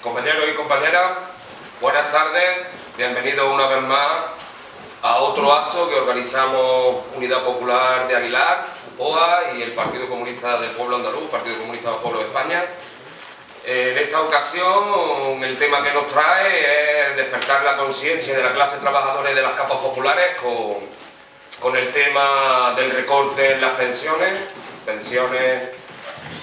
Compañeros y compañeras, buenas tardes, bienvenidos una vez más a otro acto que organizamos Unidad Popular de Aguilar, UPOA y el Partido Comunista del Pueblo Andaluz, Partido Comunista del Pueblo de España. En esta ocasión el tema que nos trae es despertar la conciencia de la clase trabajadora y de las capas populares con el tema del recorte en las pensiones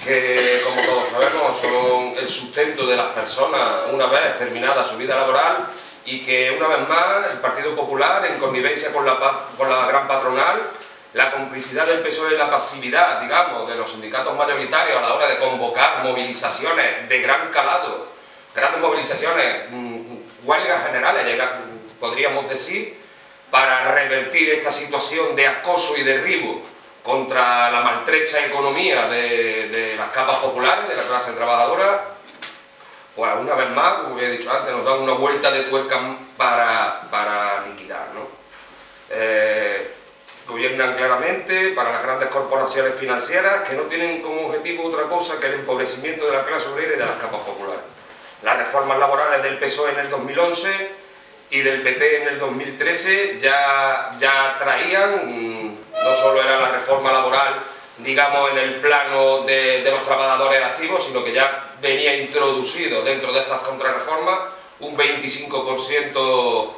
que, como todos sabemos, son el sustento de las personas una vez terminada su vida laboral, y que una vez más el Partido Popular, en connivencia con la gran patronal, la complicidad del PSOE y la pasividad, digamos, de los sindicatos mayoritarios a la hora de convocar movilizaciones de gran calado, grandes movilizaciones, huelgas generales, podríamos decir, para revertir esta situación de acoso y derribo contra la maltrecha economía de las capas populares, de la clase trabajadora, pues una vez más, como he dicho antes, nos dan una vuelta de tuerca para liquidar, ¿no? Gobiernan claramente para las grandes corporaciones financieras que no tienen como objetivo otra cosa que el empobrecimiento de la clase obrera y de las capas populares. Las reformas laborales del PSOE en el 2011 y del PP en el 2013 ya traían, no solo era la reforma laboral, digamos, en el plano de los trabajadores activos, sino que ya venía introducido dentro de estas contrarreformas un 25%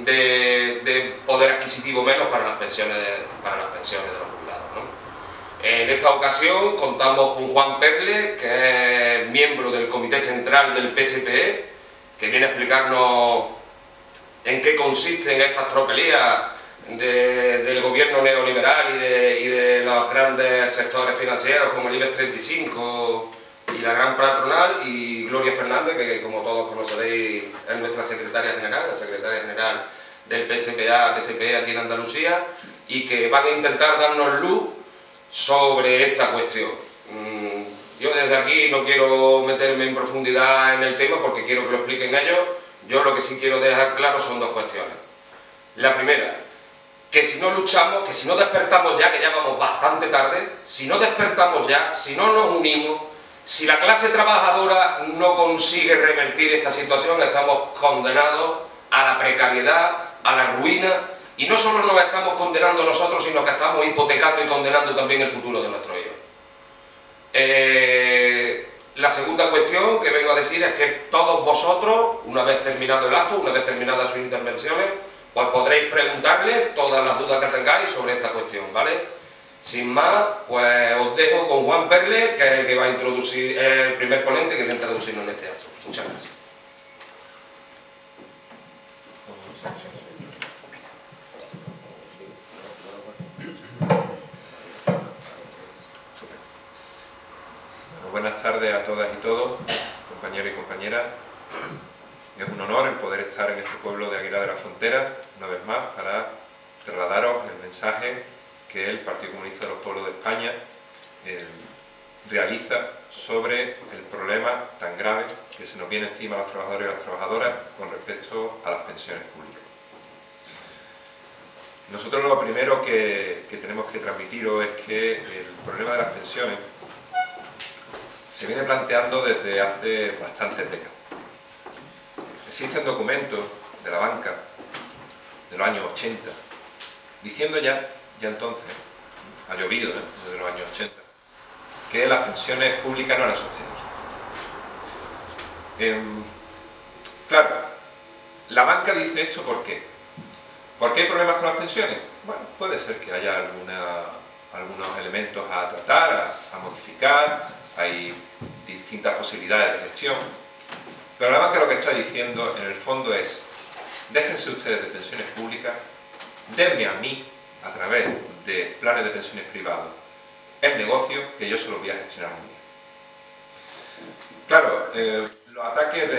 de poder adquisitivo menos para las pensiones de los jubilados, ¿no? En esta ocasión contamos con Juan Perle, que es miembro del Comité Central del PSPE, que viene a explicarnos en qué consisten estas tropelías del gobierno neoliberal y de los grandes sectores financieros como el IBEX 35 y la gran patronal, y Gloria Fernández, que como todos conoceréis es nuestra secretaria general, la secretaria general del PSPE aquí en Andalucía, y que van a intentar darnos luz sobre esta cuestión. Yo desde aquí no quiero meterme en profundidad en el tema porque quiero que lo expliquen ellos. Yo lo que sí quiero dejar claro son dos cuestiones. La primera, que si no luchamos, que si no despertamos ya, que ya vamos bastante tarde, si no despertamos ya, si no nos unimos, si la clase trabajadora no consigue revertir esta situación, estamos condenados a la precariedad, a la ruina, y no solo nos estamos condenando nosotros, sino que estamos hipotecando y condenando también el futuro de nuestros hijos. La segunda cuestión que vengo a decir es que todos vosotros, una vez terminado el acto, una vez terminadas sus intervenciones, pues podréis preguntarle todas las dudas que tengáis sobre esta cuestión, ¿vale? Sin más, pues os dejo con Juan Perle, que es el que va a introducir, el primer ponente que va a introducirnos en este acto. Muchas gracias. Buenas tardes a todas y todos, compañeros y compañeras. Es un honor el poder estar en este pueblo de Aguilar de la Frontera, una vez más, para trasladaros el mensaje que el Partido Comunista de los Pueblos de España realiza sobre el problema tan grave que se nos viene encima a los trabajadores y las trabajadoras con respecto a las pensiones públicas. Nosotros lo primero que tenemos que transmitiros es que el problema de las pensiones se viene planteando desde hace bastantes décadas. Existen documentos de la banca de los años 80 diciendo ya entonces, ha llovido desde los años 80, que las pensiones públicas no eran sostenibles. Claro, la banca dice esto ¿por qué? ¿Por qué hay problemas con las pensiones? Bueno, puede ser que haya algunos elementos a tratar, a modificar, hay distintas posibilidades de gestión, pero la banca lo que está diciendo en el fondo es: déjense ustedes de pensiones públicas, denme a mí, a través de planes de pensiones privados, el negocio que yo se los voy a gestionar muy bien. Claro, los ataques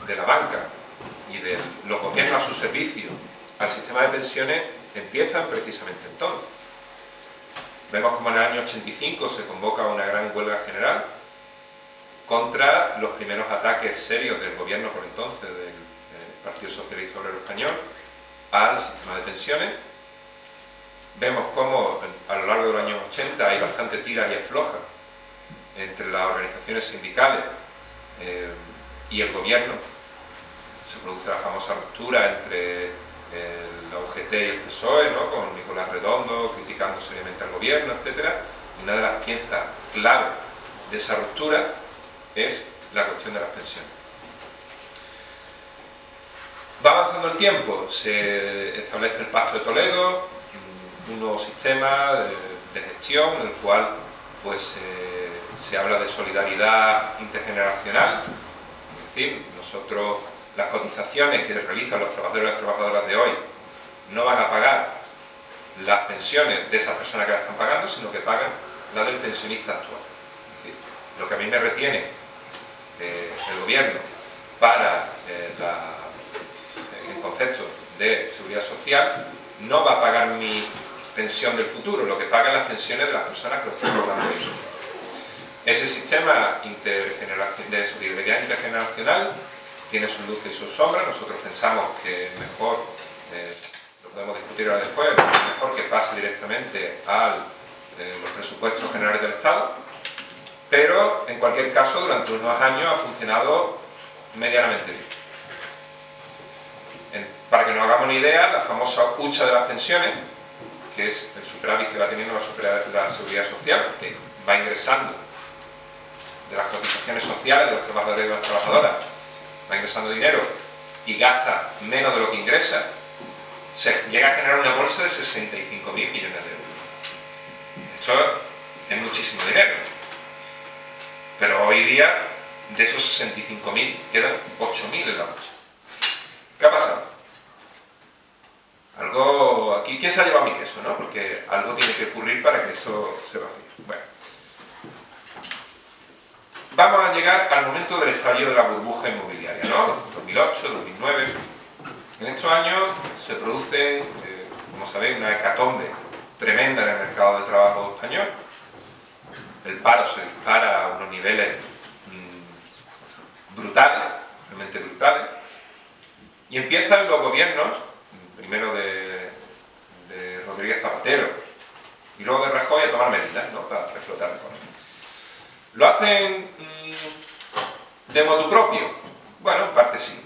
de la banca y de los gobiernos a su servicio al sistema de pensiones empiezan precisamente entonces. Vemos como en el año 85 se convoca una gran huelga general contra los primeros ataques serios del gobierno por entonces del Partido Socialista Obrero Español al sistema de pensiones. Vemos cómo a lo largo de los años 80 hay bastante tiras y aflojas entre las organizaciones sindicales y el gobierno. Se produce la famosa ruptura entre la UGT y el PSOE, ¿no?, con Nicolás Redondo criticando seriamente al gobierno, etc. Y una de las piezas clave de esa ruptura es la cuestión de las pensiones. Va avanzando el tiempo, se establece el Pacto de Toledo, un nuevo sistema de gestión en el cual pues, se habla de solidaridad intergeneracional, es decir, nosotros las cotizaciones que realizan los trabajadores y las trabajadoras de hoy no van a pagar las pensiones de esas personas que las están pagando, sino que pagan la del pensionista actual. Es decir, lo que a mí me retiene el gobierno para el concepto de seguridad social no va a pagar mi pensión del futuro, lo que pagan las pensiones de las personas que lo están cobrando hoy. Ese sistema de solidaridad intergeneracional tiene sus luces y sus sombras. Nosotros pensamos que mejor, lo podemos discutir ahora después, mejor que pase directamente a los presupuestos generales del Estado, pero en cualquier caso durante unos años ha funcionado medianamente bien. Para que nos hagamos una idea, la famosa hucha de las pensiones, que es el superávit que va teniendo la seguridad social, que va ingresando de las cotizaciones sociales de los trabajadores y de las trabajadoras, va ingresando dinero y gasta menos de lo que ingresa, se llega a generar una bolsa de 65.000 millones de euros. Esto es muchísimo dinero. Pero hoy día, de esos 65.000, quedan 8.000 en la bolsa. ¿Qué ha pasado? Algo aquí, ¿quién se ha llevado mi queso, no? Porque algo tiene que ocurrir para que eso se vacíe. Bueno. Vamos a llegar al momento del estallido de la burbuja inmobiliaria, ¿no? 2008, 2009. En estos años se produce, como sabéis, una hecatombe tremenda en el mercado de trabajo español. El paro se dispara a unos niveles brutales, realmente brutales. Y empiezan los gobiernos, primero de Rodríguez Zapatero y luego de Rajoy, a tomar medidas, ¿no?, para reflotar la economía. ¿Lo hacen de motu propio? Bueno, en parte sí.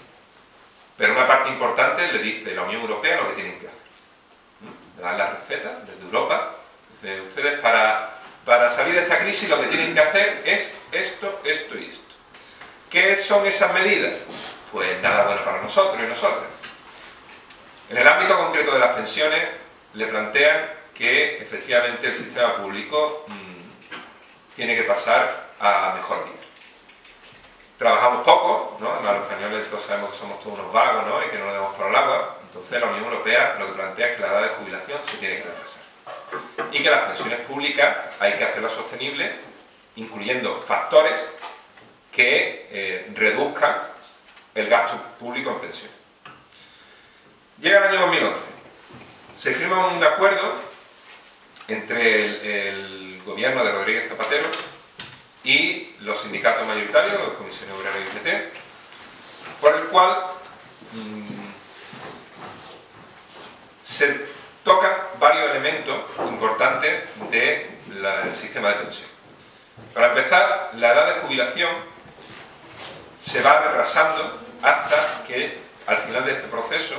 Pero una parte importante le dice la Unión Europea lo que tienen que hacer. Le dan las recetas desde Europa. Dice, ustedes para salir de esta crisis lo que tienen que hacer es esto, esto y esto. ¿Qué son esas medidas? Pues nada bueno para nosotros y nosotras. En el ámbito concreto de las pensiones, le plantean que efectivamente el sistema público tiene que pasar a mejor vida. Trabajamos poco, ¿no? Además los españoles todos sabemos que somos todos unos vagos, ¿no?, y que no nos damos por el agua. Entonces la Unión Europea lo que plantea es que la edad de jubilación se tiene que retrasar. Y que las pensiones públicas hay que hacerlas sostenibles, incluyendo factores que reduzcan el gasto público en pensiones. Llega el año 2011. Se firma un acuerdo entre el gobierno de Rodríguez Zapatero y los sindicatos mayoritarios, Comisión Obrera y UGT, por el cual se tocan varios elementos importantes del sistema de pensión. Para empezar, la edad de jubilación se va retrasando hasta que al final de este proceso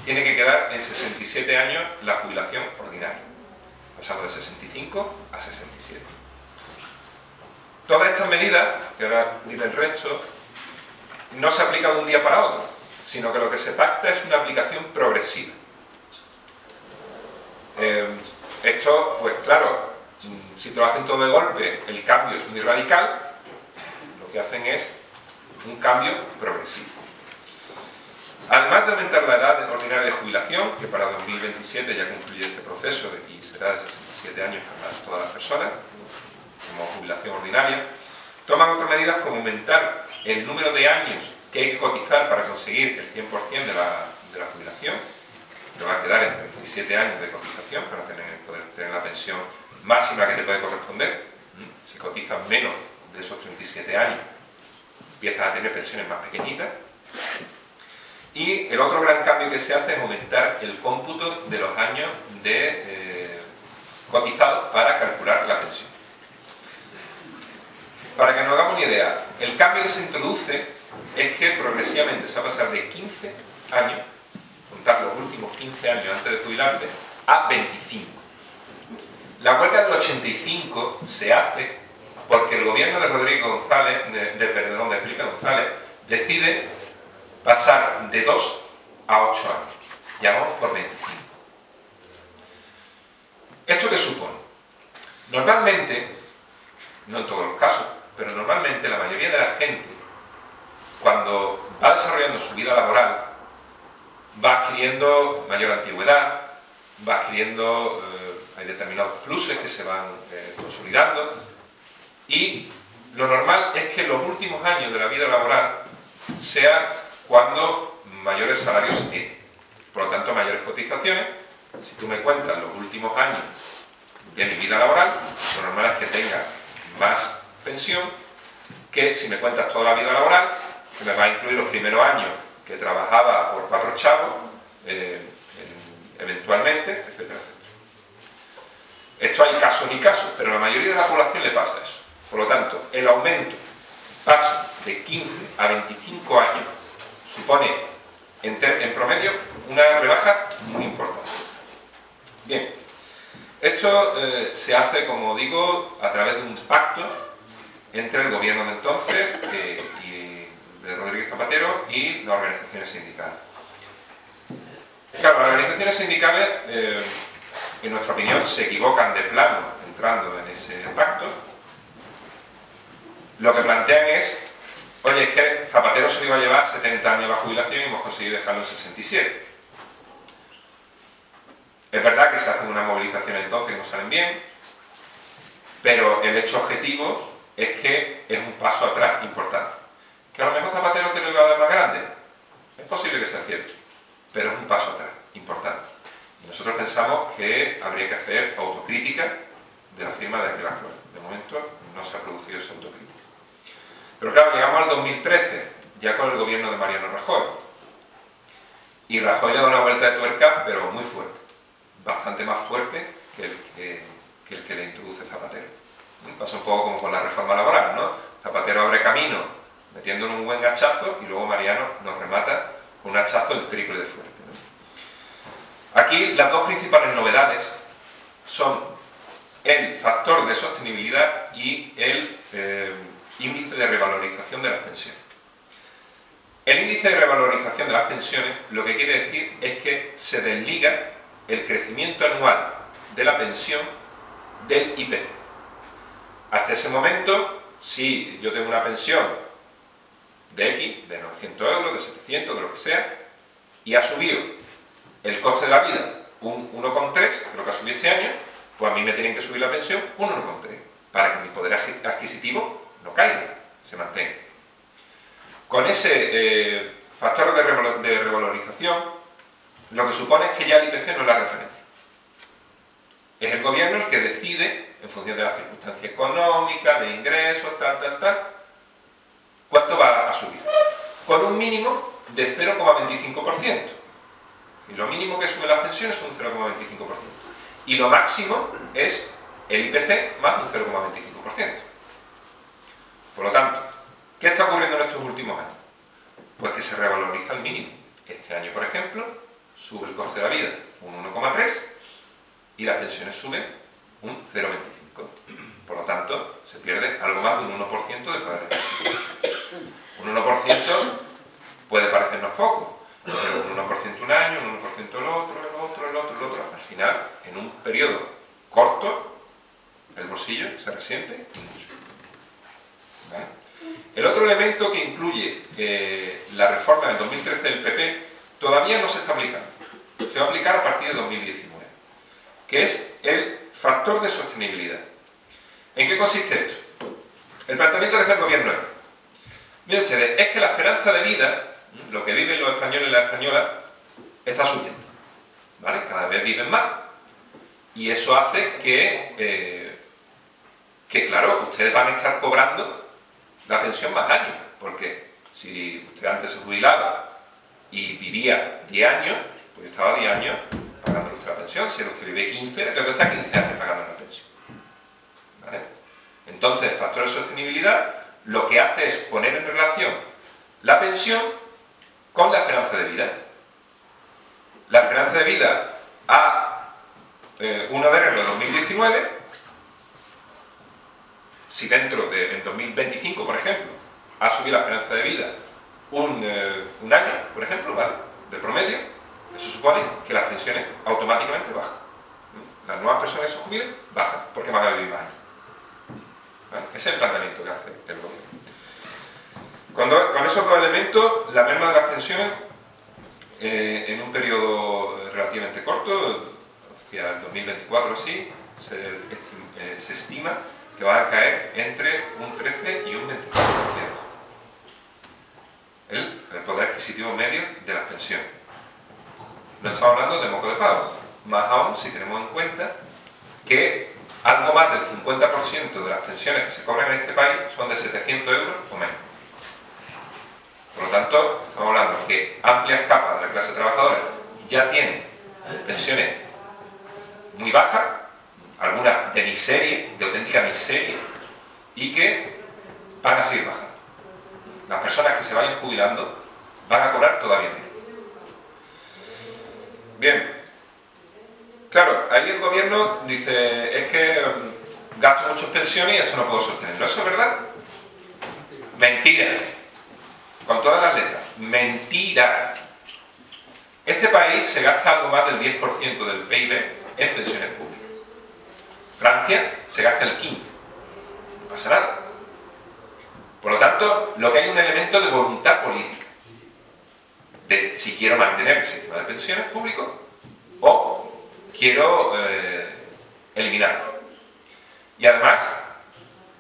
tiene que quedar en 67 años la jubilación ordinaria, pasando de 65 a 67. Todas estas medidas, que ahora diré el resto, no se aplican de un día para otro, sino que lo que se pacta es una aplicación progresiva. Esto, pues claro, si te lo hacen todo de golpe, el cambio es muy radical. Lo que hacen es un cambio progresivo. Además de aumentar la edad ordinaria de jubilación, que para 2027 ya concluye este proceso y será de 67 años para todas las personas, como jubilación ordinaria, toman otras medidas como aumentar el número de años que hay que cotizar para conseguir el 100% de la jubilación, que va a quedar en 37 años de cotización para poder tener la pensión máxima que te puede corresponder. Si cotizas menos de esos 37 años, empiezas a tener pensiones más pequeñitas. Y el otro gran cambio que se hace es aumentar el cómputo de los años cotizados para calcular la pensión. Para que nos hagamos una idea, el cambio que se introduce es que progresivamente se va a pasar de 15 años, contar los últimos 15 años antes de jubilarte, a 25. La huelga del 85 se hace porque el gobierno de Rodrigo González, de Felipe González, decide pasar de 2 a 8 años. Ya vamos por 25. ¿Esto qué supone? Normalmente, no en todos los casos, pero normalmente la mayoría de la gente, cuando va desarrollando su vida laboral, va adquiriendo mayor antigüedad, va adquiriendo, hay determinados pluses que se van consolidando, y lo normal es que los últimos años de la vida laboral sea cuando mayores salarios se tienen, por lo tanto mayores cotizaciones. Si tú me cuentas los últimos años de mi vida laboral, lo normal es que tenga más pensión que si me cuentas toda la vida laboral, que me va a incluir los primeros años que trabajaba por 4 chavos, eventualmente, etcétera, etcétera. Esto hay casos y casos, pero a la mayoría de la población le pasa eso. Por lo tanto, el aumento, paso de 15 a 25 años, supone en promedio una rebaja muy importante. Bien, esto se hace, como digo, a través de un pacto entre el gobierno de entonces de Rodríguez Zapatero y las organizaciones sindicales. Claro, las organizaciones sindicales, en nuestra opinión, se equivocan de plano entrando en ese pacto. Lo que plantean es, oye, es que Zapatero se lo iba a llevar 70 años de jubilación y hemos conseguido dejarlo en 67. Es verdad que se hacen una movilización entonces que no salen bien, pero el hecho objetivo es que es un paso atrás importante. ¿Que a lo mejor Zapatero te lo iba a dar más grande? Es posible que sea cierto, pero es un paso atrás importante. Y nosotros pensamos que habría que hacer autocrítica de la firma de aquel acuerdo. De momento no se ha producido esa autocrítica. Pero claro, llegamos al 2013, ya con el gobierno de Mariano Rajoy. Y Rajoy le da una vuelta de tuerca, pero muy fuerte. Bastante más fuerte que el que le introduce Zapatero. Pasa un poco como con la reforma laboral, ¿no? Zapatero abre camino metiéndole un buen hachazo y luego Mariano nos remata con un hachazo el triple de fuerte, ¿no? Aquí las dos principales novedades son el factor de sostenibilidad y el índice de revalorización de las pensiones. El índice de revalorización de las pensiones lo que quiere decir es que se desliga el crecimiento anual de la pensión del IPC. Hasta ese momento, si yo tengo una pensión de X, de 900 euros, de 700, de lo que sea, y ha subido el coste de la vida un 1,3, que es lo que ha subido este año, pues a mí me tienen que subir la pensión un 1,3, para que mi poder adquisitivo no caiga, se mantenga. Con ese factor de revalorización, lo que supone es que ya el IPC no es la referencia. Es el gobierno el que decide, en función de las circunstancias económicas, de ingresos, tal, cuánto va a subir. Con un mínimo de 0,25%. Lo mínimo que suben las pensiones es un 0,25%. Y lo máximo es el IPC más un 0,25%. Por lo tanto, ¿qué está ocurriendo en estos últimos años? Pues que se revaloriza el mínimo. Este año, por ejemplo, sube el coste de la vida un 1,3 y las pensiones suben un 0,25. Por lo tanto, se pierde algo más de un 1% de poder adquisitivo. Un 1% puede parecernos poco, pero un 1% un año, un 1% el otro. Al final, en un periodo corto, el bolsillo se resiente mucho. ¿Vale? El otro elemento que incluye la reforma del 2013 del PP todavía no se está aplicando. Se va a aplicar a partir de 2019, que es el factor de sostenibilidad. ¿En qué consiste esto? El planteamiento que hace el gobierno es, miren ustedes, es que la esperanza de vida, lo que viven los españoles y las españolas, está subiendo, ¿vale? Cada vez viven más. Y eso hace que claro, ustedes van a estar cobrando la pensión más años, porque si usted antes se jubilaba y vivía 10 años, pues estaba 10 años pagando usted la pensión. Si usted vive 15, le tengo que estar 15 años pagando la pensión, ¿vale? Entonces, el factor de sostenibilidad lo que hace es poner en relación la pensión con la esperanza de vida. La esperanza de vida a 1 de enero de 2019, si dentro de en 2025, por ejemplo, ha subido la esperanza de vida un año, por ejemplo, ¿vale?, de promedio, eso supone que las pensiones automáticamente bajan. Las nuevas personas que se jubilen bajan porque van a vivir más años. ¿Vale? Ese es el planteamiento que hace el gobierno. Con esos dos elementos, la merma de las pensiones en un periodo relativamente corto, hacia el 2024 así, se estima que va a caer entre un 13 y un 24%. El poder adquisitivo medio de las pensiones. No estamos hablando de moco de pavo, más aún si tenemos en cuenta que algo más del 50% de las pensiones que se cobran en este país son de 700 euros o menos. Por lo tanto, estamos hablando que amplias capas de la clase trabajadora ya tienen pensiones muy bajas, algunas de miseria, de auténtica miseria, y que van a seguir bajando. Las personas que se vayan jubilando van a cobrar todavía menos. Bien, claro, ahí el gobierno dice, es que gasto muchas pensiones y esto no puedo sostenerlo. ¿Eso es verdad? Mentira. Con todas las letras. Mentira. Este país se gasta algo más del 10% del PIB en pensiones públicas. Francia se gasta el 15%. No pasa nada. Por lo tanto, lo que hay es un elemento de voluntad política. De si quiero mantener el sistema de pensiones público o quiero eliminarlo. Y además,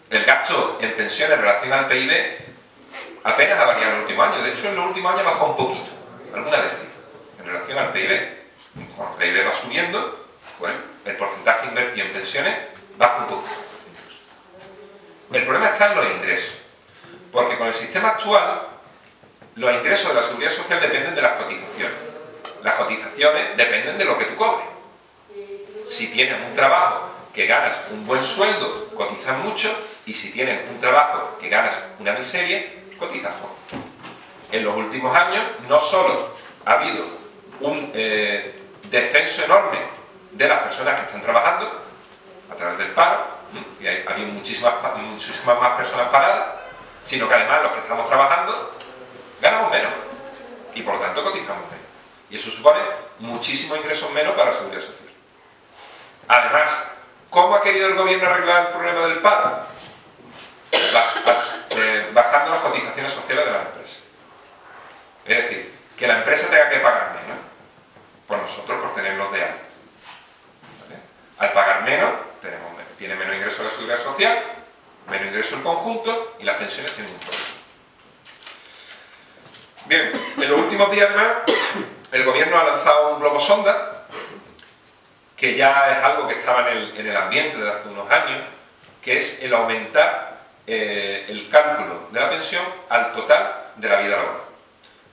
el gasto en pensiones en relación al PIB apenas ha variado en los últimos años. De hecho, en los últimos años ha bajado un poquito, alguna vez, en relación al PIB. Cuando el PIB va subiendo, pues el porcentaje invertido en pensiones baja un poquito. Incluso. El problema está en los ingresos. Porque con el sistema actual, los ingresos de la Seguridad Social dependen de las cotizaciones. Las cotizaciones dependen de lo que tú cobres. Si tienes un trabajo que ganas un buen sueldo, cotizas mucho, y si tienes un trabajo que ganas una miseria, cotizas poco. En los últimos años no solo ha habido un descenso enorme de las personas que están trabajando a través del paro, ha habido muchísimas más personas paradas, sino que además los que estamos trabajando ganamos menos y por lo tanto cotizamos menos. Y eso supone muchísimos ingresos menos para la Seguridad Social. Además, ¿cómo ha querido el gobierno arreglar el problema del paro? Bajando las cotizaciones sociales de las empresas. Es decir, que la empresa tenga que pagar menos por nosotros, por tenerlos de alta. ¿Vale? Al pagar menos, tiene menos ingreso la Seguridad Social, menos ingreso el conjunto y las pensiones tienen un problema. Bien, en los últimos días además, el gobierno ha lanzado un globo sonda, que ya es algo que estaba en el ambiente desde hace unos años, que es el aumentar el cálculo de la pensión al total de la vida laboral.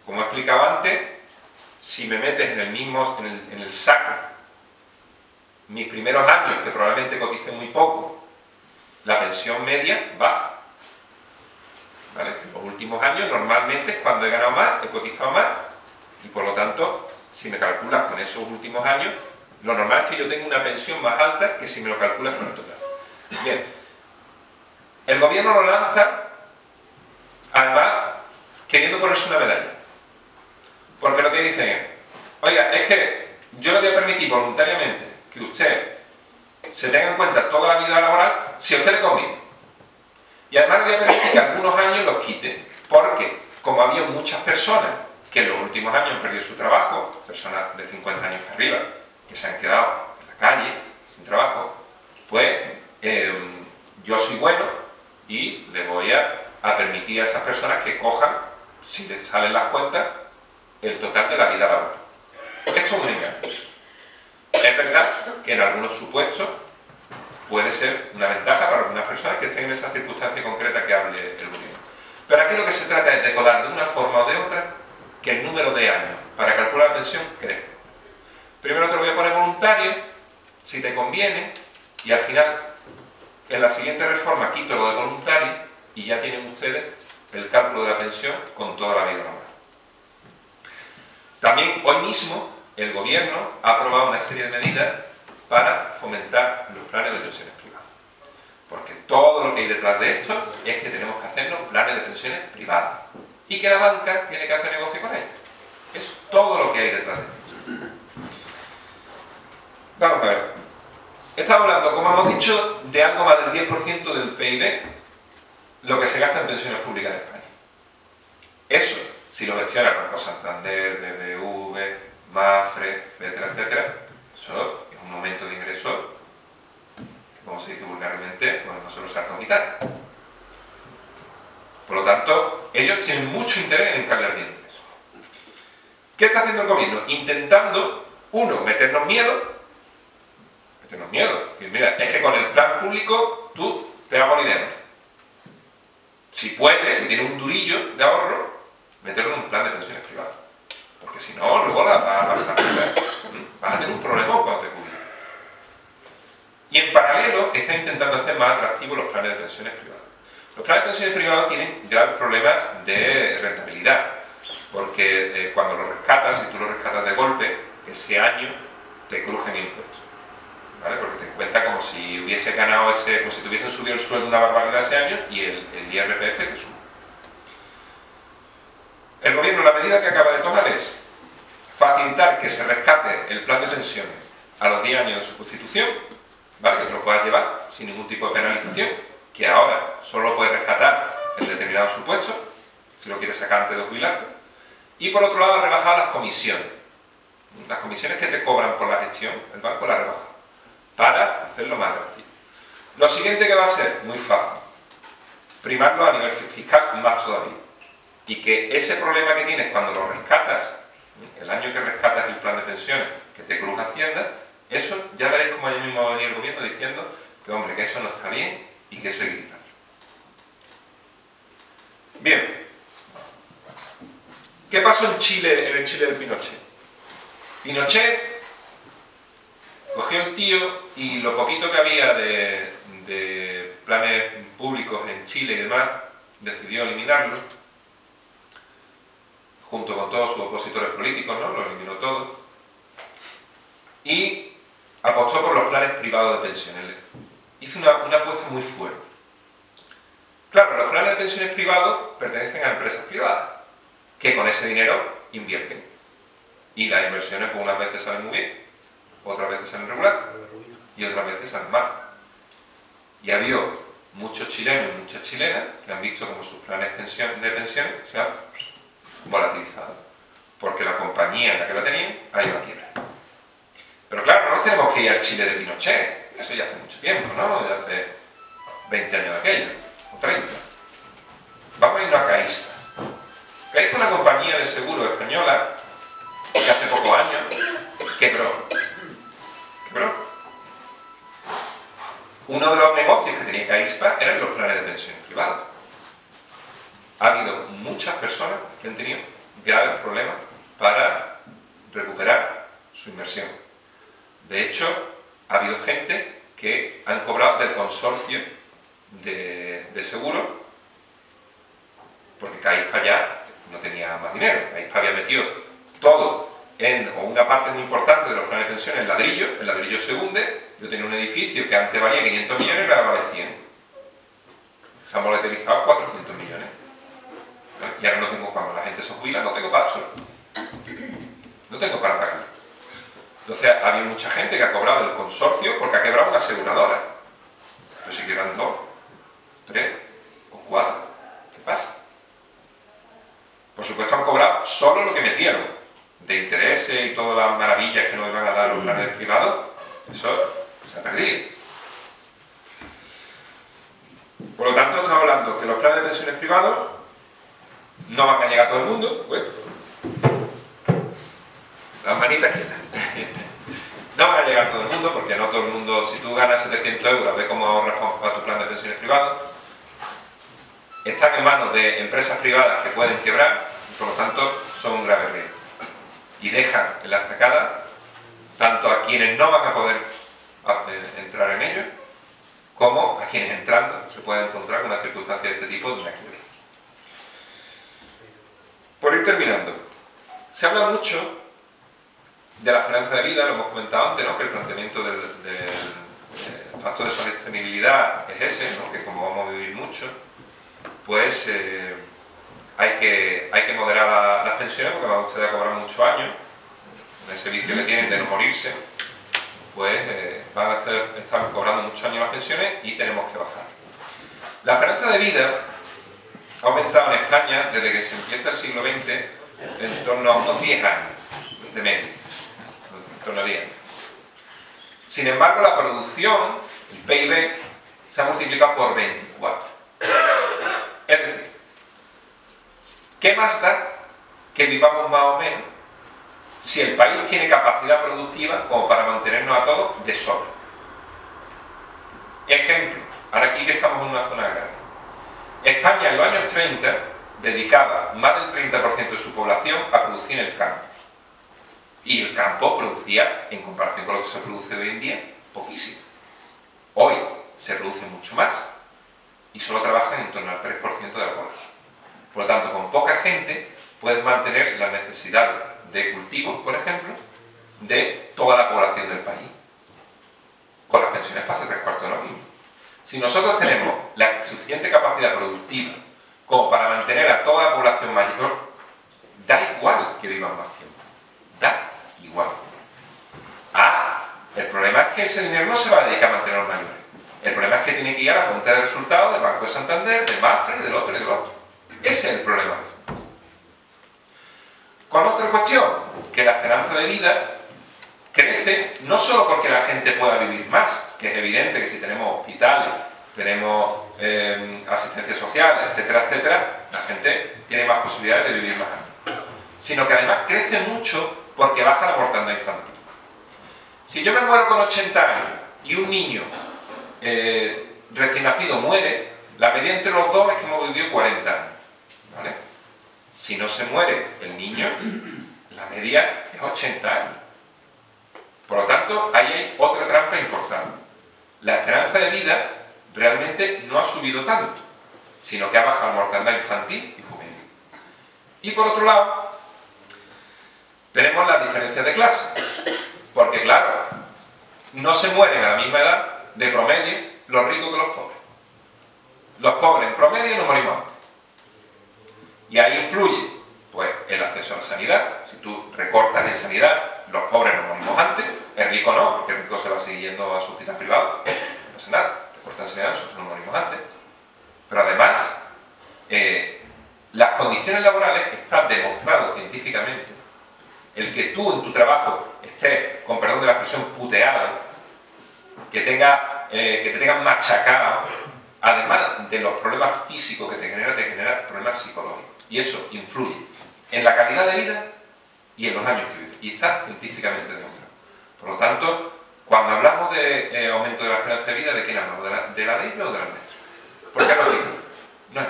Como he explicado antes, si me metes en el saco mis primeros años, que probablemente coticé muy poco, la pensión media baja. ¿Vale? En los últimos años normalmente es cuando he ganado más, he cotizado más, y por lo tanto, si me calculas con esos últimos años, lo normal es que yo tenga una pensión más alta que si me lo calculas con el total. Bien, el gobierno lo lanza, además, queriendo ponerse una medalla. Porque lo que dicen es, oiga, es que yo le voy a permitir voluntariamente que usted se tenga en cuenta toda la vida laboral si a usted le conviene. Y además le voy a permitir que algunos años los quite, porque como ha habido muchas personas que en los últimos años han perdido su trabajo, personas de 50 años para arriba, que se han quedado en la calle, sin trabajo, pues yo soy bueno y le voy a permitir a esas personas que cojan, si les salen las cuentas, el total de la vida laboral. Esto es un engaño. Es verdad que en algunos supuestos puede ser una ventaja para algunas personas que estén en esa circunstancia concreta que hable el gobierno. Pero aquí lo que se trata es de colar de una forma o de otra que el número de años para calcular la pensión crezca. Primero te lo voy a poner voluntario, si te conviene, y al final en la siguiente reforma quito lo de voluntario y ya tienen ustedes el cálculo de la pensión con toda la vida laboral. También hoy mismo el Gobierno ha aprobado una serie de medidas para fomentar los planes de pensiones privadas. Porque todo lo que hay detrás de esto es que tenemos que hacernos planes de pensiones privadas y que la banca tiene que hacer negocio con ellos. Es todo lo que hay detrás de esto. Vamos a ver. Estamos hablando, como hemos dicho, de algo más del 10% del PIB lo que se gasta en pensiones públicas en España. Eso, si lo gestiona el Banco Santander, BBV, Mafre, etcétera, etcétera, eso es un momento de ingreso que, como se dice vulgarmente, pues no se los harta quitar. Por lo tanto, ellos tienen mucho interés en encargar bien de eso. ¿Qué está haciendo el Gobierno? Intentando, uno, meternos miedo. Es decir, mira, es que con el plan público tú te vas a morir de hambre. Si puedes, si tienes un durillo de ahorro, meterlo en un plan de pensiones privadas. Porque si no, luego vas a tener un problema cuando te jubiles. Y en paralelo, están intentando hacer más atractivos los planes de pensiones privadas. Los planes de pensiones privados tienen graves problemas de rentabilidad. Porque cuando lo rescatas, si tú lo rescatas de golpe, ese año te crujen impuestos. ¿Vale? Porque te cuenta como si hubiese ganado como si te hubiesen subido el sueldo una barbaridad ese año y el IRPF te sube. El Gobierno, la medida que acaba de tomar es facilitar que se rescate el plan de pensiones a los 10 años de su constitución, ¿vale? Que te lo puedas llevar sin ningún tipo de penalización, que ahora solo lo puedes rescatar en determinados supuestos, si lo quieres sacar antes de jubilarte. Y por otro lado, rebajar las comisiones. Las comisiones que te cobran por la gestión, el banco las rebaja, para hacerlo más atractivo. Lo siguiente que va a ser, muy fácil, primarlo a nivel fiscal más todavía. Y que ese problema que tienes cuando lo rescatas, el año que rescatas el plan de pensiones, que te cruja Hacienda, eso ya veréis como ayer mismo va a venir el Gobierno diciendo que, hombre, que eso no está bien y que eso hay que quitarlo. Bien. ¿Qué pasó en Chile, en el Chile del Pinochet? Pinochet cogió el tío y lo poquito que había de planes públicos en Chile y demás, decidió eliminarlo, junto con todos sus opositores políticos, ¿no? Lo eliminó todo. Y apostó por los planes privados de pensiones. Hizo una apuesta muy fuerte. Claro, los planes de pensiones privados pertenecen a empresas privadas, que con ese dinero invierten. Y las inversiones, pues unas veces salen muy bien, otras veces salen regular, y otras veces salen mal. Y ha habido muchos chilenos y muchas chilenas que han visto como sus planes de pensiones se han volatilizado, porque la compañía en la que la tenían ha ido a quiebra. Pero claro, no nos tenemos que ir al Chile de Pinochet, eso ya hace mucho tiempo, ¿no? Ya hace 20 años de aquello, o 30. Vamos a irnos a CaixaBank. CaixaBank es una compañía de seguro española que hace pocos años quebró. Uno de los negocios que tenía CaixaBank eran los planes de pensiones privados. Ha habido muchas personas que han tenido graves problemas para recuperar su inversión. De hecho, ha habido gente que han cobrado del consorcio de seguro porque CaixaBank ya no tenía más dinero. CaixaBank había metido todo o una parte muy importante de los planes de pensiones en ladrillo. El ladrillo se hunde. Yo tenía un edificio que antes valía 500 millones y ahora vale 100. Se han volatilizado 400 millones. Y ahora no tengo, cuando la gente se jubila, no tengo para eso. No tengo para pagarlo. Entonces ha habido mucha gente que ha cobrado el consorcio porque ha quebrado una aseguradora. Pero si quedan 2, 3 o 4, ¿qué pasa? Por supuesto han cobrado solo lo que metieron de intereses y todas las maravillas que nos iban a dar los planes privados. Eso se ha perdido. Por lo tanto, estamos hablando que los planes de pensiones privados no van a llegar a todo el mundo. Bueno, las manitas quietas. No van a llegar a todo el mundo porque no todo el mundo, si tú ganas 700 euros, ve cómo ahorras para tu plan de pensiones privados. Están en manos de empresas privadas que pueden quebrar y por lo tanto son un grave riesgo. Y dejan en la estacada tanto a quienes no van a poder entrar en ello como a quienes entrando se pueden encontrar con una circunstancia de este tipo de una quiebra. Por ir terminando, se habla mucho de la esperanza de vida, lo hemos comentado antes, ¿no? Que el planteamiento del factor de sostenibilidad es ese, ¿no? Que como vamos a vivir mucho, pues hay que moderar las pensiones porque van ustedes a cobrar muchos años, en ese vicio que tienen de no morirse, pues van a estar cobrando muchos años las pensiones y tenemos que bajar. La esperanza de vida ha aumentado en España desde que se empieza el siglo XX en torno a unos 10 años de media, en torno a 10 años. Sin embargo, la producción, el PIB, se ha multiplicado por 24. Es decir, ¿qué más da que vivamos más o menos si el país tiene capacidad productiva como para mantenernos a todos de sobra? Ejemplo, ahora aquí que estamos en una zona agraria. España en los años 30 dedicaba más del 30% de su población a producir en el campo. Y el campo producía, en comparación con lo que se produce hoy en día, poquísimo. Hoy se produce mucho más y solo trabajan en torno al 3% de la población. Por lo tanto, con poca gente puedes mantener las necesidades de cultivos, por ejemplo, de toda la población del país. Con las pensiones pasa 3/4 de lo mismo. Si nosotros tenemos la suficiente capacidad productiva como para mantener a toda la población mayor, da igual que vivan más tiempo. Da igual. El problema es que ese dinero no se va a dedicar a mantener a los mayores. El problema es que tiene que ir a la cuenta de resultados del Banco de Santander, del Mafre, del otro y del otro. Ese es el problema. Con otra cuestión, que la esperanza de vida crece no solo porque la gente pueda vivir más, que es evidente que si tenemos hospitales, tenemos asistencia social, etcétera, etcétera, la gente tiene más posibilidades de vivir más años. Sino que además crece mucho porque baja la mortandad infantil. Si yo me muero con 80 años y un niño recién nacido muere, la media entre los dos es que hemos vivido 40 años. ¿Vale? Si no se muere el niño, la media es 80 años. Por lo tanto, ahí hay otra trampa importante. La esperanza de vida realmente no ha subido tanto, sino que ha bajado la mortandad infantil y juvenil. Y por otro lado, tenemos las diferencias de clase. Porque claro, no se mueren a la misma edad, de promedio, los ricos que los pobres. Los pobres en promedio no morimos antes. Y ahí influye, pues, el acceso a la sanidad. Si tú recortas en sanidad, los pobres no morimos antes, el rico no, porque el rico se va a seguir yendo a su hospital privado, no pasa nada, recortan en sanidad, nosotros no morimos antes. Pero además, las condiciones laborales están demostrado científicamente. El que tú en tu trabajo estés, con perdón de la expresión, puteado, que te tengan machacado, además de los problemas físicos que te genera problemas psicológicos. Y eso influye en la calidad de vida y en los años que vives. Y está científicamente demostrado. Por lo tanto, cuando hablamos de aumento de la esperanza de vida, ¿de quién hablamos? ¿De la de ellos o de la nuestra? ¿Por qué lo digo? No.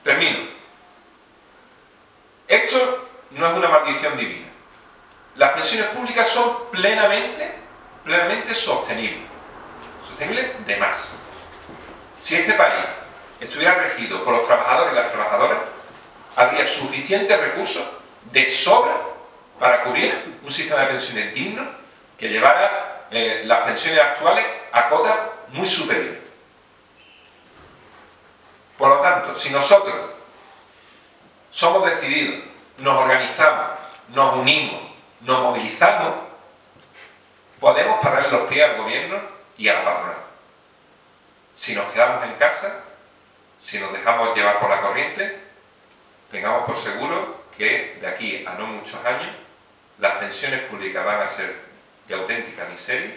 Termino. Esto no es una maldición divina. Las pensiones públicas son plenamente sostenibles. Sostenibles de más. Si este país estuviera regido por los trabajadores y las trabajadoras, habría suficientes recursos de sobra para cubrir un sistema de pensiones digno que llevara las pensiones actuales a cotas muy superiores. Por lo tanto, si nosotros somos decididos, nos organizamos, nos unimos, nos movilizamos, podemos pararle los pies al gobierno y a la patronal. Si nos quedamos en casa, si nos dejamos llevar por la corriente, tengamos por seguro que de aquí a no muchos años las pensiones públicas van a ser de auténtica miseria.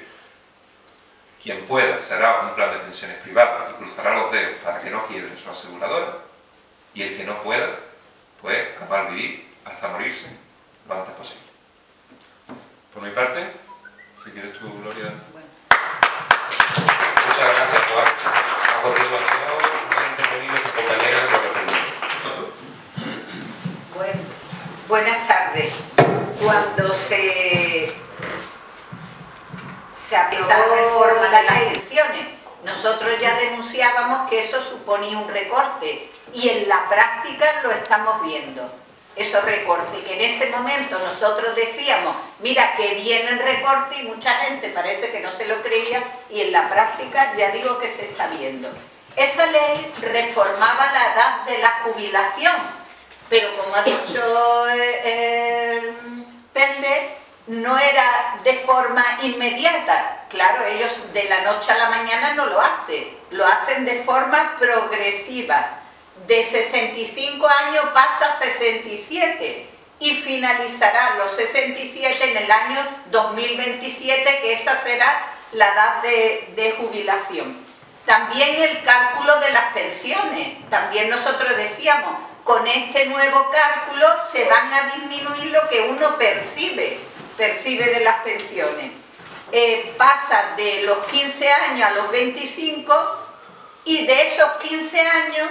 Quien pueda se hará un plan de pensiones privadas y cruzará los dedos para que no quiebre su aseguradora, y el que no pueda, pues a mal vivir hasta morirse lo antes posible. Por mi parte, si quieres tú, Gloria. Bueno. Muchas gracias, Juan. A continuación, va a intervenir tu compañera Gloria. Bueno, buenas tardes. Cuando se se aprobó la reforma de las pensiones. Nosotros ya denunciábamos que eso suponía un recorte y en la práctica lo estamos viendo, esos recortes, que en ese momento nosotros decíamos, mira que viene el recorte y mucha gente parece que no se lo creía y en la práctica ya digo que se está viendo. Esa ley reformaba la edad de la jubilación, pero como ha dicho Perle, no era de forma inmediata. Claro, ellos de la noche a la mañana no lo hacen de forma progresiva. De 65 años pasa a 67 y finalizará los 67 en el año 2027, que esa será la edad de jubilación. También el cálculo de las pensiones, también nosotros decíamos, con este nuevo cálculo se van a disminuir lo que uno percibe de las pensiones. Pasa de los 15 años a los 25 y de esos 15 años,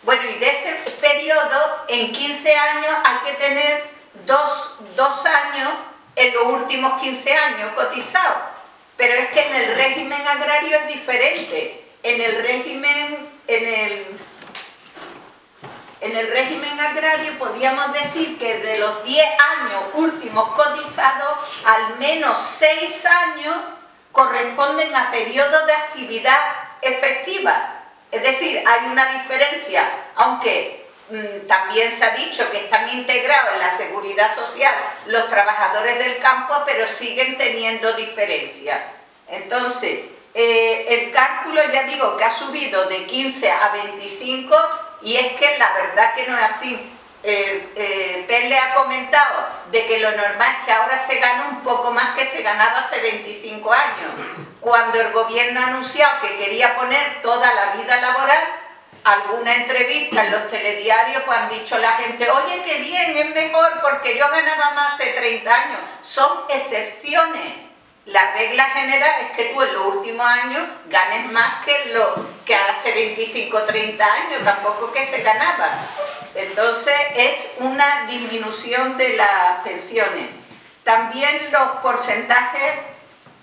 bueno, y de ese periodo, en 15 años hay que tener dos años en los últimos 15 años cotizados. Pero es que en el régimen agrario es diferente. En el régimen agrario podríamos decir que de los 10 años últimos cotizados, al menos 6 años corresponden a periodos de actividad efectiva. Es decir, hay una diferencia, aunque también se ha dicho que están integrados en la seguridad social los trabajadores del campo, pero siguen teniendo diferencias. Entonces, el cálculo ya digo que ha subido de 15 a 25 y es que la verdad que no es así. Perle ha comentado de que lo normal es que ahora se gana un poco más que se ganaba hace 25 años. Cuando el gobierno ha anunciado que quería poner toda la vida laboral, alguna entrevista en los telediarios pues han dicho la gente, oye, qué bien, es mejor porque yo ganaba más hace 30 años. Son excepciones. La regla general es que tú en los últimos años ganes más que hace 25 o 30 años, tampoco que se ganaba. Entonces es una disminución de las pensiones. También los porcentajes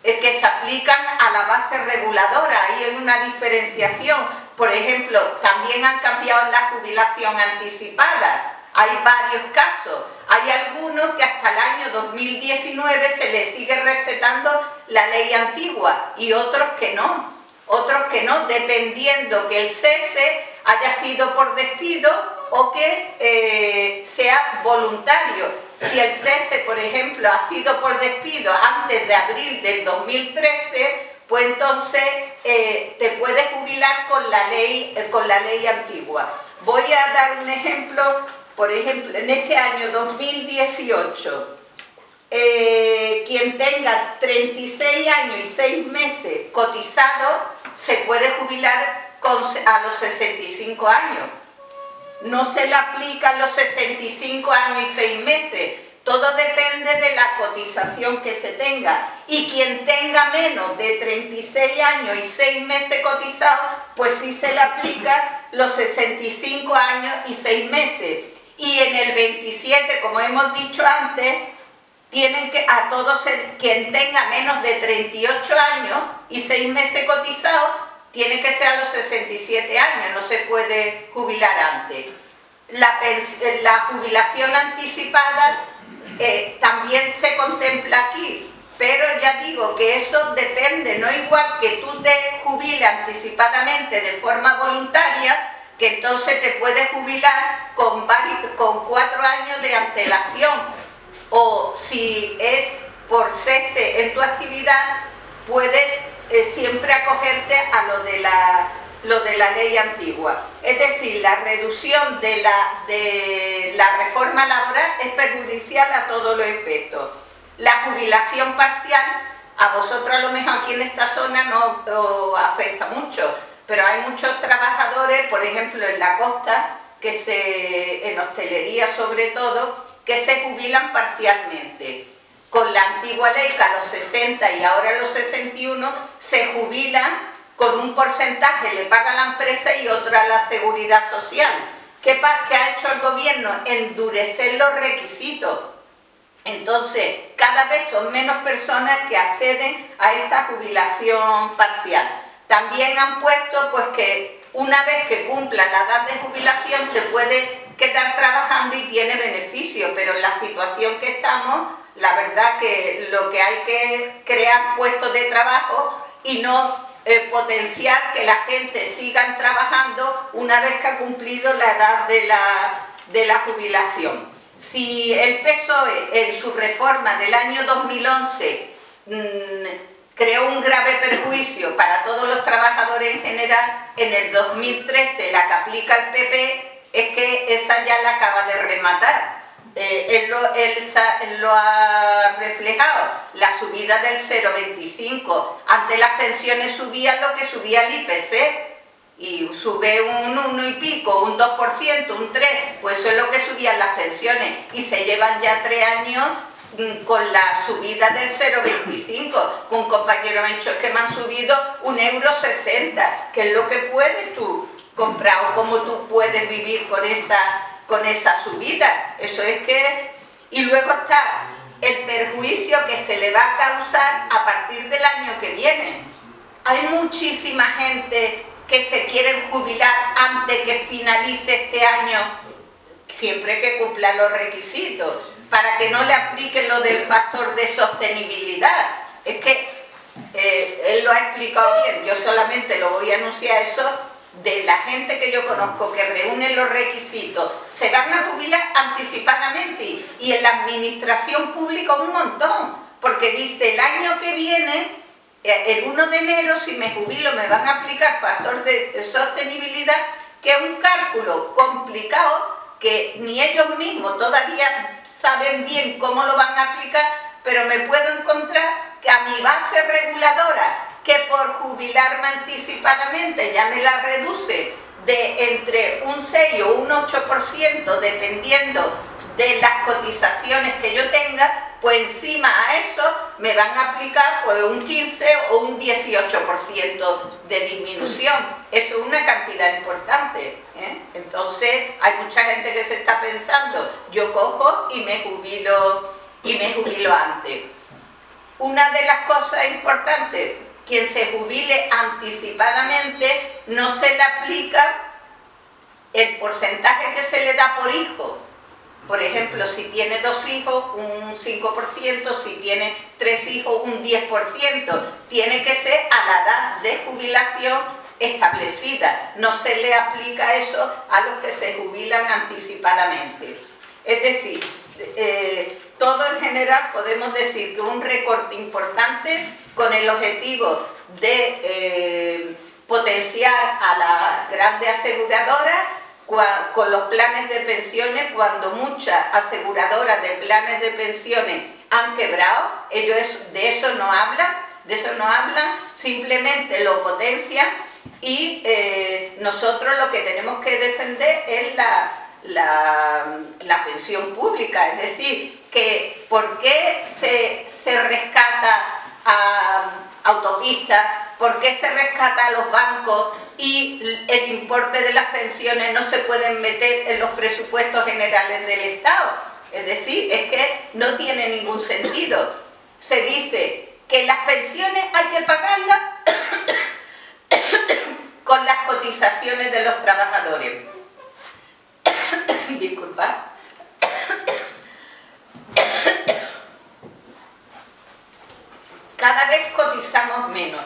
que se aplican a la base reguladora, ahí hay una diferenciación. Por ejemplo, también han cambiado la jubilación anticipada. Hay varios casos. Hay algunos que hasta el año 2019 se les sigue respetando la ley antigua y otros que no. Otros que no, dependiendo que el cese haya sido por despido o que sea voluntario. Si el cese, por ejemplo, ha sido por despido antes de abril del 2013, pues entonces te puedes jubilar con la ley antigua. Voy a dar un ejemplo. Por ejemplo, en este año 2018, quien tenga 36 años y 6 meses cotizados se puede jubilar a los 65 años. No se le aplican los 65 años y 6 meses. Todo depende de la cotización que se tenga. Y quien tenga menos de 36 años y 6 meses cotizados, pues sí se le aplica los 65 años y 6 meses. Y en el 27, como hemos dicho antes, tienen que a todos, quien tenga menos de 38 años y 6 meses cotizados, tiene que ser a los 67 años, no se puede jubilar antes. La jubilación anticipada también se contempla aquí, pero ya digo que eso depende, no igual que tú te jubiles anticipadamente de forma voluntaria, que entonces te puedes jubilar con 4 años de antelación, o si es por cese en tu actividad, puedes siempre acogerte a lo de la ley antigua. Es decir, la reducción de la reforma laboral es perjudicial a todos los efectos. La jubilación parcial, a vosotros a lo mejor aquí en esta zona no os afecta mucho, pero hay muchos trabajadores, por ejemplo en la costa, en hostelería sobre todo, que se jubilan parcialmente. Con la antigua ley, que a los 60 y ahora a los 61, se jubilan con un porcentaje, le paga la empresa y otro a la seguridad social. ¿Qué ha hecho el gobierno? Endurecer los requisitos. Entonces, cada vez son menos personas que acceden a esta jubilación parcial. También han puesto pues que una vez que cumpla la edad de jubilación te puede quedar trabajando y tiene beneficio, pero en la situación que estamos, la verdad que lo que hay que es crear puestos de trabajo y no potenciar que la gente siga trabajando una vez que ha cumplido la edad de la jubilación. Si el PSOE en su reforma del año 2011 creó un grave perjuicio para todos los trabajadores en general, en el 2013 la que aplica el PP es que esa ya la acaba de rematar. Él lo ha reflejado, la subida del 0,25. Antes las pensiones subían lo que subía el IPC. Y sube un 1 y pico, un 2%, un 3%, pues eso es lo que subían las pensiones. Y se llevan ya 3 años con la subida del 0,25. Un compañero me ha dicho que me han subido 1,60 €, que es lo que puedes tú comprar o cómo tú puedes vivir con esa subida. Eso es que... Y luego está el perjuicio que se le va a causar a partir del año que viene. Hay muchísima gente que se quieren jubilar antes que finalice este año, siempre que cumplan los requisitos, para que no le apliquen lo del factor de sostenibilidad. Es que él lo ha explicado bien, yo solamente lo voy a anunciar eso, de la gente que yo conozco que reúnen los requisitos, se van a jubilar anticipadamente, y en la administración pública un montón, porque dice el año que viene... El 1 de enero, si me jubilo, me van a aplicar factor de sostenibilidad, que es un cálculo complicado, que ni ellos mismos todavía saben bien cómo lo van a aplicar, pero me puedo encontrar que a mi base reguladora, que por jubilarme anticipadamente ya me la reduce de entre un 6 o un 8%, dependiendo de las cotizaciones que yo tenga, pues encima a eso me van a aplicar pues un 15 o un 18% de disminución. Eso es una cantidad importante, ¿eh? Entonces hay mucha gente que se está pensando, yo cojo y me jubilo antes. Una de las cosas importantes, quien se jubile anticipadamente no se le aplica el porcentaje que se le da por hijo. Por ejemplo, si tiene 2 hijos, un 5%, si tiene 3 hijos, un 10%. Tiene que ser a la edad de jubilación establecida. No se le aplica eso a los que se jubilan anticipadamente. Es decir, todo en general podemos decir que un recorte importante con el objetivo de potenciar a las grandes aseguradoras con los planes de pensiones, cuando muchas aseguradoras de planes de pensiones han quebrado. Ellos de eso no hablan, simplemente lo potencian, y nosotros lo que tenemos que defender es la pensión pública, es decir, que ¿por qué se rescata a autopistas? ¿Por qué se rescata a los bancos y el importe de las pensiones no se pueden meter en los presupuestos generales del Estado? Es decir, es que no tiene ningún sentido. Se dice que las pensiones hay que pagarlas con las cotizaciones de los trabajadores. Disculpad. Cada vez cotizamos menos.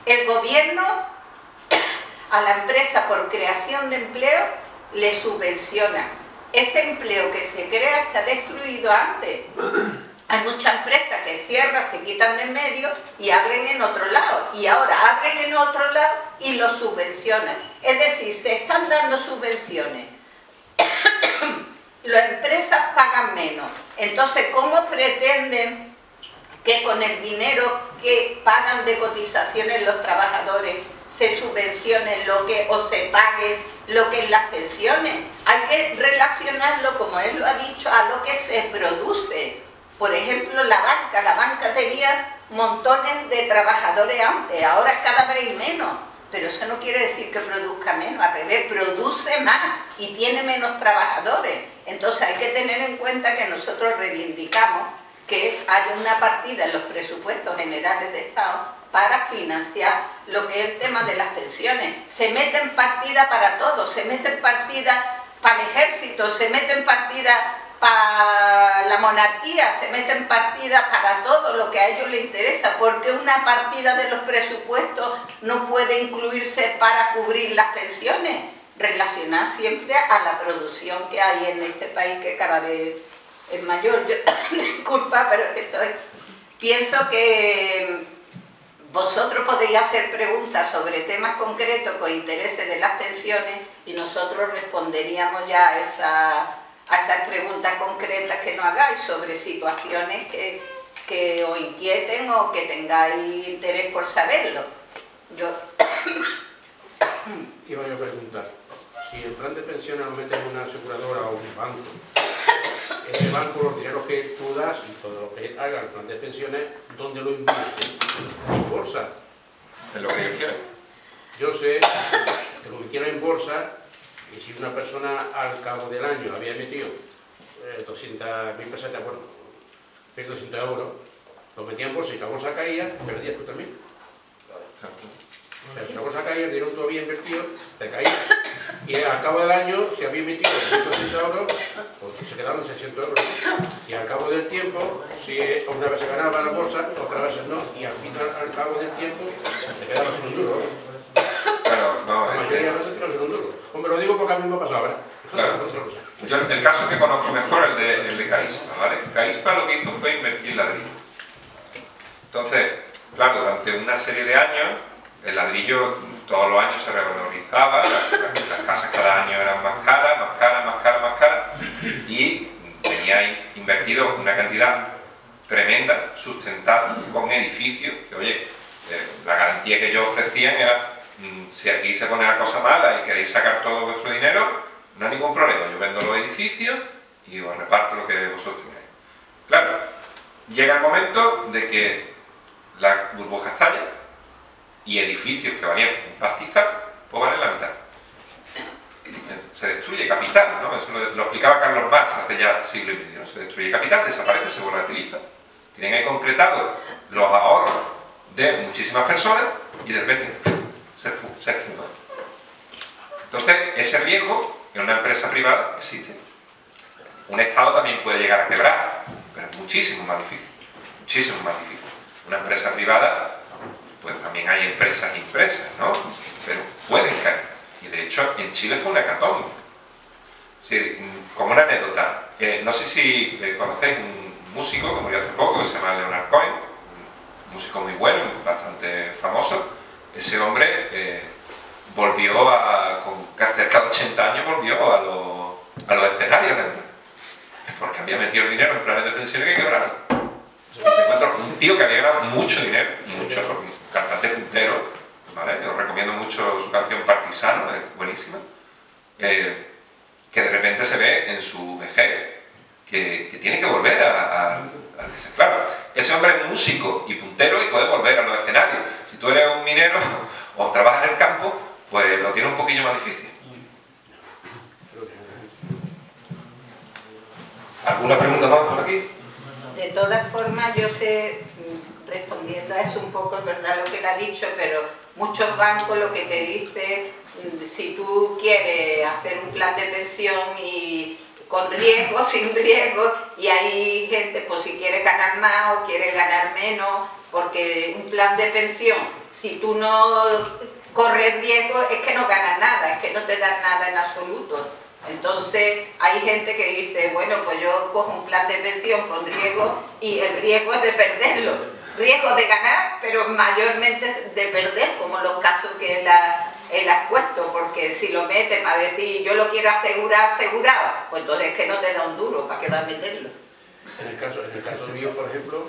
El gobierno a la empresa por creación de empleo le subvenciona. Ese empleo que se crea se ha destruido antes. Hay muchas empresas que cierran, se quitan de en medio y abren en otro lado. Y ahora abren en otro lado y lo subvencionan. Es decir, se están dando subvenciones. Las empresas pagan menos. Entonces, ¿cómo pretenden que con el dinero que pagan de cotizaciones los trabajadores se subvencione o se pague lo que es las pensiones? Hay que relacionarlo, como él lo ha dicho, a lo que se produce. Por ejemplo, la banca tenía montones de trabajadores antes, ahora cada vez menos. pero eso no quiere decir que produzca menos, al revés, produce más y tiene menos trabajadores. Entonces hay que tener en cuenta que nosotros reivindicamos que haya una partida en los presupuestos generales de Estado para financiar lo que es el tema de las pensiones. Se meten partidas para todo, se meten partidas para el ejército, se meten partidas para la monarquía, se meten partidas para todo lo que a ellos les interesa, porque una partida de los presupuestos no puede incluirse para cubrir las pensiones, relacionadas siempre a la producción que hay en este país, que cada vez es mayor. Yo, disculpa, pero es que pienso que vosotros podéis hacer preguntas sobre temas concretos con intereses de las pensiones y nosotros responderíamos ya a esas preguntas concretas que nos hagáis sobre situaciones que os inquieten o que tengáis interés por saberlo. Yo iba yo a preguntar, si el plan de pensiones lo metes en una aseguradora o un banco, ese banco, los dineros que tú das y todo lo que haga el plan de pensiones, ¿dónde lo invierte? ¿En bolsa? En lo que ellos quieran. Yo sé que lo metieron en bolsa y si una persona al cabo del año había metido 200.000 pesetas, bueno, 1.200 euros, lo metía en bolsa y la bolsa caía, perdías tú también. Si la bolsa caía, el dinero que tú habías invertido, te caía. Y al cabo del año, si había metido 1.200 euros, pues se quedaron 600 euros. Y al cabo del tiempo, si una vez se ganaba la bolsa, otra vez no. Y al final, al cabo del tiempo, te quedaron sin un duro. Pero no, La mayoría de las veces te quedaron sin un duro. Hombre, lo digo porque a mí me ha pasado, ¿verdad? Claro. Yo el caso que conozco mejor es el de Caispa, ¿vale? Caispa lo que hizo fue invertir en ladrillo. Entonces, claro, durante una serie de años, el ladrillo todos los años se revalorizaba, las casas cada año eran más caras, más caras, más caras, más caras, y tenía invertido una cantidad tremenda, sustentada, con edificios, que oye, la garantía que ellos ofrecían era, si aquí se pone la cosa mala y queréis sacar todo vuestro dinero, no hay ningún problema, yo vendo los edificios y os reparto lo que vosotros tengáis. Claro, llega el momento de que la burbuja estalla y edificios que valían un pastizal, pues valen la mitad. Se destruye capital, ¿no? Eso lo explicaba Carlos Marx hace ya siglo y medio, ¿no? Se destruye capital, desaparece, se volatiliza. Tienen ahí concretados los ahorros de muchísimas personas y de repente se esfuma. Entonces, ese riesgo en una empresa privada existe. Un Estado también puede llegar a quebrar, pero es muchísimo más difícil. Muchísimo más difícil. Una empresa privada, pues también hay empresas impresas, ¿no? Pero pueden caer. Y de hecho, en Chile fue una hecatombe. Sí, como una anécdota, no sé si conocéis un músico que murió hace poco, que se llama Leonard Cohen, un músico muy bueno, bastante famoso. Ese hombre volvió con cerca de 80 años, volvió a los escenarios, porque había metido el dinero en planes de pensiones que quebraron. Se encuentra un tío que había ganado mucho dinero, mucho, un cantante puntero, ¿vale? Yo os recomiendo mucho su canción Partisano, es buenísima, que de repente se ve en su vejez que tiene que volver claro, ese hombre es músico y puntero y puede volver a los escenarios. Si tú eres un minero o trabajas en el campo, pues lo tiene un poquillo más difícil. ¿Alguna pregunta más por aquí? De todas formas, yo sé, respondiendo a eso un poco, es verdad lo que le ha dicho, pero muchos bancos lo que te dicen, si tú quieres hacer un plan de pensión y con riesgo, sin riesgo, y hay gente, pues si quieres ganar más o quieres ganar menos, porque un plan de pensión, si tú no corres riesgo, es que no ganas nada, es que no te dan nada en absoluto. Entonces hay gente que dice, bueno, pues yo cojo un plan de pensión con riesgo y el riesgo es de perderlo. Riesgo de ganar, pero mayormente de perder, como los casos que él ha expuesto, porque si lo mete para decir yo lo quiero asegurar, asegurado, pues entonces es que no te da un duro, ¿para qué vas a meterlo? En el caso mío, por ejemplo,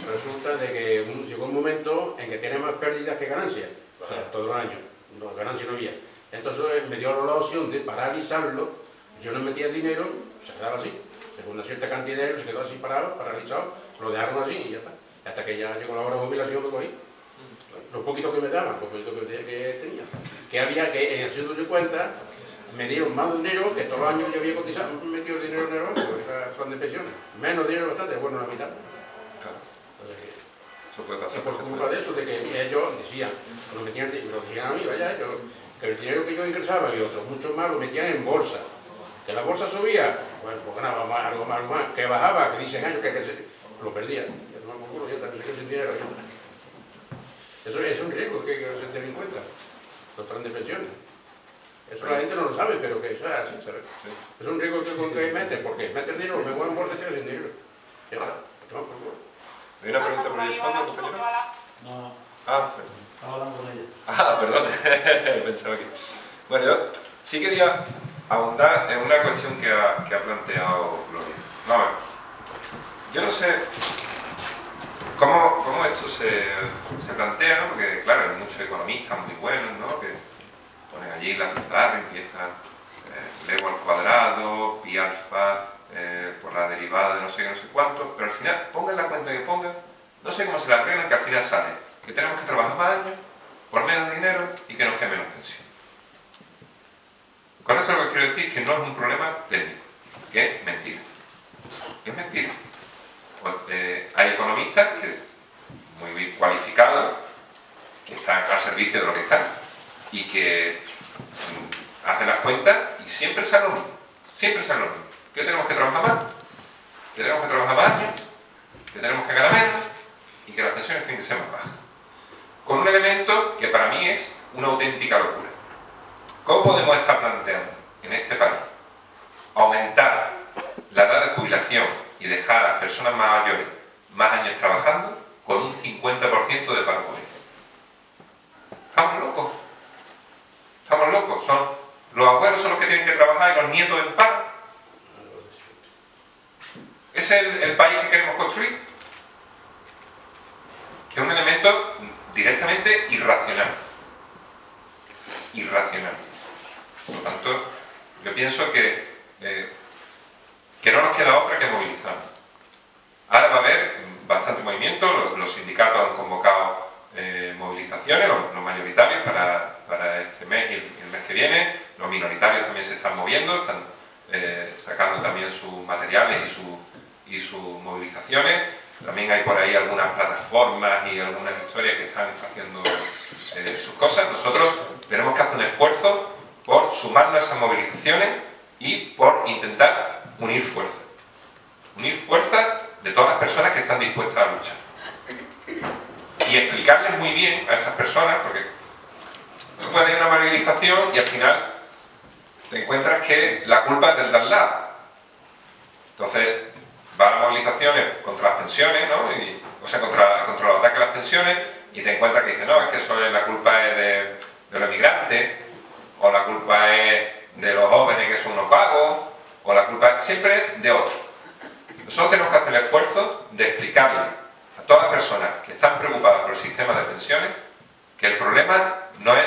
resulta de que llegó un momento en que tiene más pérdidas que ganancias, o sea, todo el año, no, ganancias no había. Entonces me dio la opción de paralizarlo, yo no metía el dinero, se quedaba así, según una cierta cantidad de dinero se quedó así parado, paralizado, lo dejaron así y ya está. Hasta que ya llegó la hora de jubilación lo cogí. lo poquito que me daban, lo poquito que tenía. Que había que en el 150 me dieron más dinero que todos los años yo había cotizado, metido dinero en el banco, era plan de pensiones. Menos dinero bastante, bueno, la mitad. Claro. Eso puede Y pasar por culpa de eso, de que ellos decían, lo decían a mí, vaya, que el dinero que yo ingresaba y otros muchos más lo metían en bolsa. Que la bolsa subía, bueno, pues ganaba más, algo más, que bajaba, que dicen años que lo perdía. Ya tomaba por culo, ya está, se quedó sin dinero. Eso es un riesgo que se tiene en cuenta, los planes de pensiones. Eso la gente no lo sabe, pero que eso es así, ¿sabes? Sí. Es un riesgo que metes, porque metes dinero, me voy en bolsa y te quedas sin dinero. Ya está, toma por culo. ¿Hay una pregunta por el fondo, compañero? No, Ah, perdón. estaba hablando con ella. Ah, perdón, pensaba que... Bueno, yo sí quería ahondar en una cuestión que ha planteado Gloria. Vamos a ver. Yo no sé cómo esto se plantea, ¿no? Porque, claro, hay muchos economistas muy buenos, ¿no? Que ponen allí la pizarra, empiezan Lego al cuadrado, pi alfa, por la derivada de no sé qué, no sé cuánto, pero al final, pongan la cuenta que pongan, no sé cómo se la arreglan, que al final sale que tenemos que trabajar más años, por menos dinero y que nos quede menos pensión. Con esto lo que quiero decir es que no es un problema técnico, que es mentira. Es mentira. Pues, hay economistas que, muy bien cualificados, que están al servicio de lo que están y que hacen las cuentas y siempre sale lo mismo. Siempre sale lo mismo. Que tenemos que trabajar más, que tenemos que trabajar más años, que tenemos que ganar menos y que las pensiones tienen que ser más bajas. Con un elemento que para mí es una auténtica locura. ¿Cómo podemos estar planteando en este país aumentar la edad de jubilación y dejar a las personas más mayores más años trabajando con un 50% de paro juvenil? Estamos locos. Estamos locos. Los abuelos son los que tienen que trabajar y los nietos en paro. ¿Ese es el país que queremos construir? Que es un elemento directamente irracional. Irracional. Por lo tanto, yo pienso que no nos queda otra que movilizarnos. Ahora va a haber bastante movimiento, los sindicatos han convocado movilizaciones, los mayoritarios para este mes y el mes que viene, los minoritarios también se están moviendo, están sacando también sus materiales y sus movilizaciones. También hay por ahí algunas plataformas y algunas historias que están haciendo sus cosas. Nosotros tenemos que hacer un esfuerzo por sumarnos a esas movilizaciones y por intentar unir fuerzas. Unir fuerzas de todas las personas que están dispuestas a luchar. Y explicarles muy bien a esas personas, porque tú puedes ir a una movilización y al final te encuentras que la culpa es del de al lado. Entonces, va a las movilizaciones contra las pensiones, ¿no? O sea, contra los ataques a las pensiones, y te encuentras que dicen, no, es que eso es, la culpa es de los migrantes, o la culpa es de los jóvenes que son unos vagos, o la culpa es siempre de otros. Nosotros tenemos que hacer el esfuerzo de explicarle a todas las personas que están preocupadas por el sistema de pensiones que el problema no es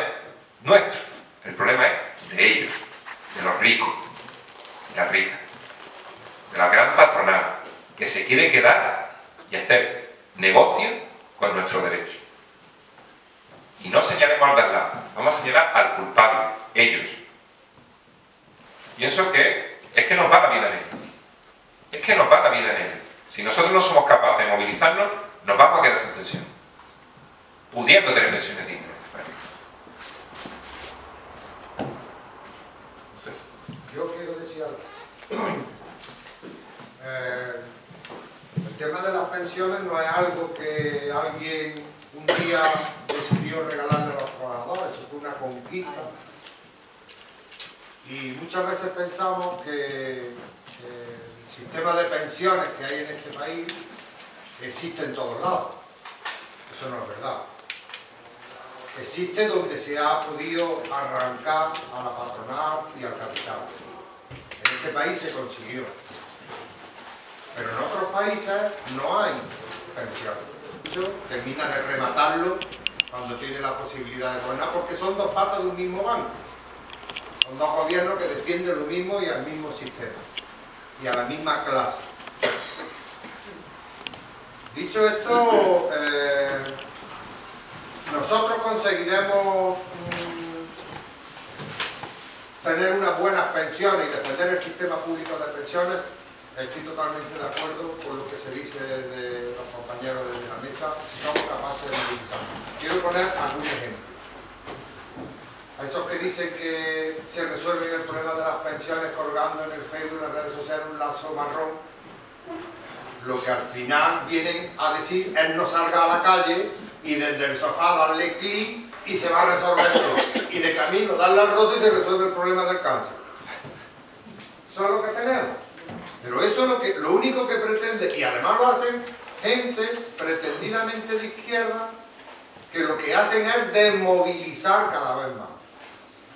nuestro, el problema es de ellos, de los ricos, de las ricas, de la gran patronal, que se quiere quedar y hacer negocio con nuestros derechos. Y no señalemos al de al lado, vamos a señalar al culpable, ellos. Pienso que es que nos va la vida en ellos. Es que nos va la vida en ellos. Si nosotros no somos capaces de movilizarnos, nos vamos a quedar sin pensión. Pudiendo tener pensiones dignas en este país. Yo quiero decir algo. El tema de las pensiones no es algo que alguien un día decidió regalarle a los trabajadores, eso fue una conquista. Y muchas veces pensamos que el sistema de pensiones que hay en este país existe en todos lados. Eso no es verdad. Existe donde se ha podido arrancar a la patronal y al capital. En este país se consiguió. Pero en otros países no hay pensiones. Termina de rematarlo cuando tiene la posibilidad de gobernar, porque son dos patas de un mismo banco. Son dos gobiernos que defienden lo mismo y al mismo sistema. Y a la misma clase. Dicho esto, nosotros conseguiremos tener unas buenas pensiones y defender el sistema público de pensiones. Estoy totalmente de acuerdo con lo que se dice de los compañeros de la mesa, si somos capaces de movilizar. Quiero poner algún ejemplo. A esos que dicen que se resuelven el problema de las pensiones colgando en el Facebook y en las redes sociales un lazo marrón, lo que al final vienen a decir es no salga a la calle y desde el sofá darle clic y se va a resolver todo. Y de camino darle al roce y se resuelve el problema del cáncer. Eso es lo que tenemos. Pero eso es lo único que pretende, y además lo hacen gente pretendidamente de izquierda, que lo que hacen es desmovilizar cada vez más.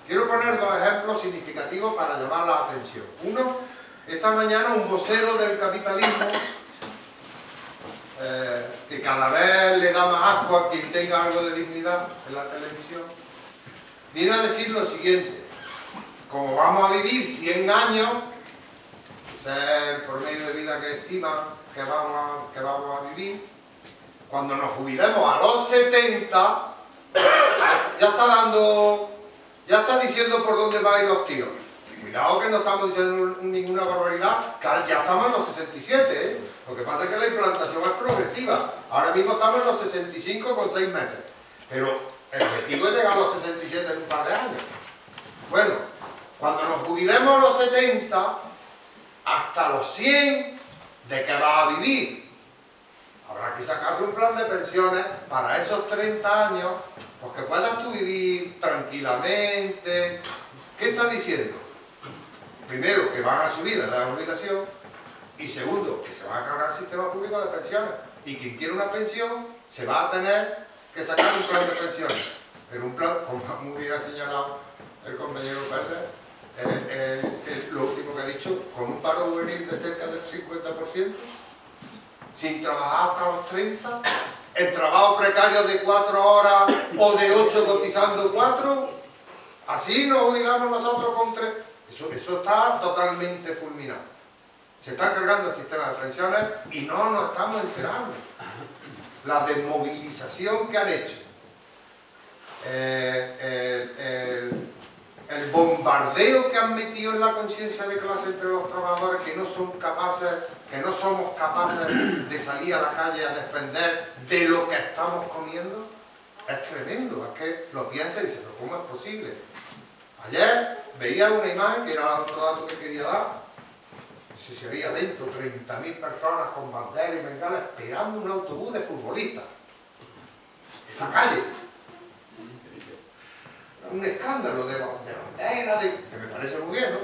Quiero poner dos ejemplos significativos para llamar la atención. Uno, esta mañana un vocero del capitalismo, que cada vez le da más asco a quien tenga algo de dignidad en la televisión, viene a decir lo siguiente: como vamos a vivir 100 años, ese es el promedio de vida que estima que vamos a vivir, cuando nos jubilemos a los 70, ya está diciendo por dónde van a ir los tiros. Cuidado que no estamos diciendo ninguna barbaridad, claro, ya estamos en los 67, ¿eh? Lo que pasa es que la implantación es progresiva. Ahora mismo estamos en los 65 con 6 meses, pero el objetivo es llegar a los 67 en un par de años. Bueno, cuando nos jubilemos a los 70, hasta los 100, ¿de qué va a vivir? Habrá que sacarse un plan de pensiones para esos 30 años, porque puedas tú vivir tranquilamente. ¿Qué está diciendo? Primero, que van a subir la edad de jubilación, y segundo, que se va a cargar el sistema público de pensiones, y quien quiere una pensión se va a tener que sacar un plan de pensiones. Pero un plan, como muy bien ha señalado el compañero Pérez, lo último que ha dicho, con un paro juvenil de cerca del 50%, sin trabajar hasta los 30, en trabajo precario de 4 horas o de 8 cotizando 4, así nos jubilamos nosotros con 3. Eso está totalmente fulminado. Se está cargando el sistema de pensiones y no nos estamos enterando. La desmovilización que han hecho, el bombardeo que han metido en la conciencia de clase entre los trabajadores, que no somos capaces de salir a la calle a defender de lo que estamos comiendo, es tremendo. Es que lo piensa y dice, pero ¿cómo es posible? Ayer veía una imagen, que era el otro dato que quería dar, se veía dentro 30.000 personas con banderas y bengalas esperando un autobús de futbolistas en la calle. Un escándalo de banderas, que me parece muy bien, ¿no?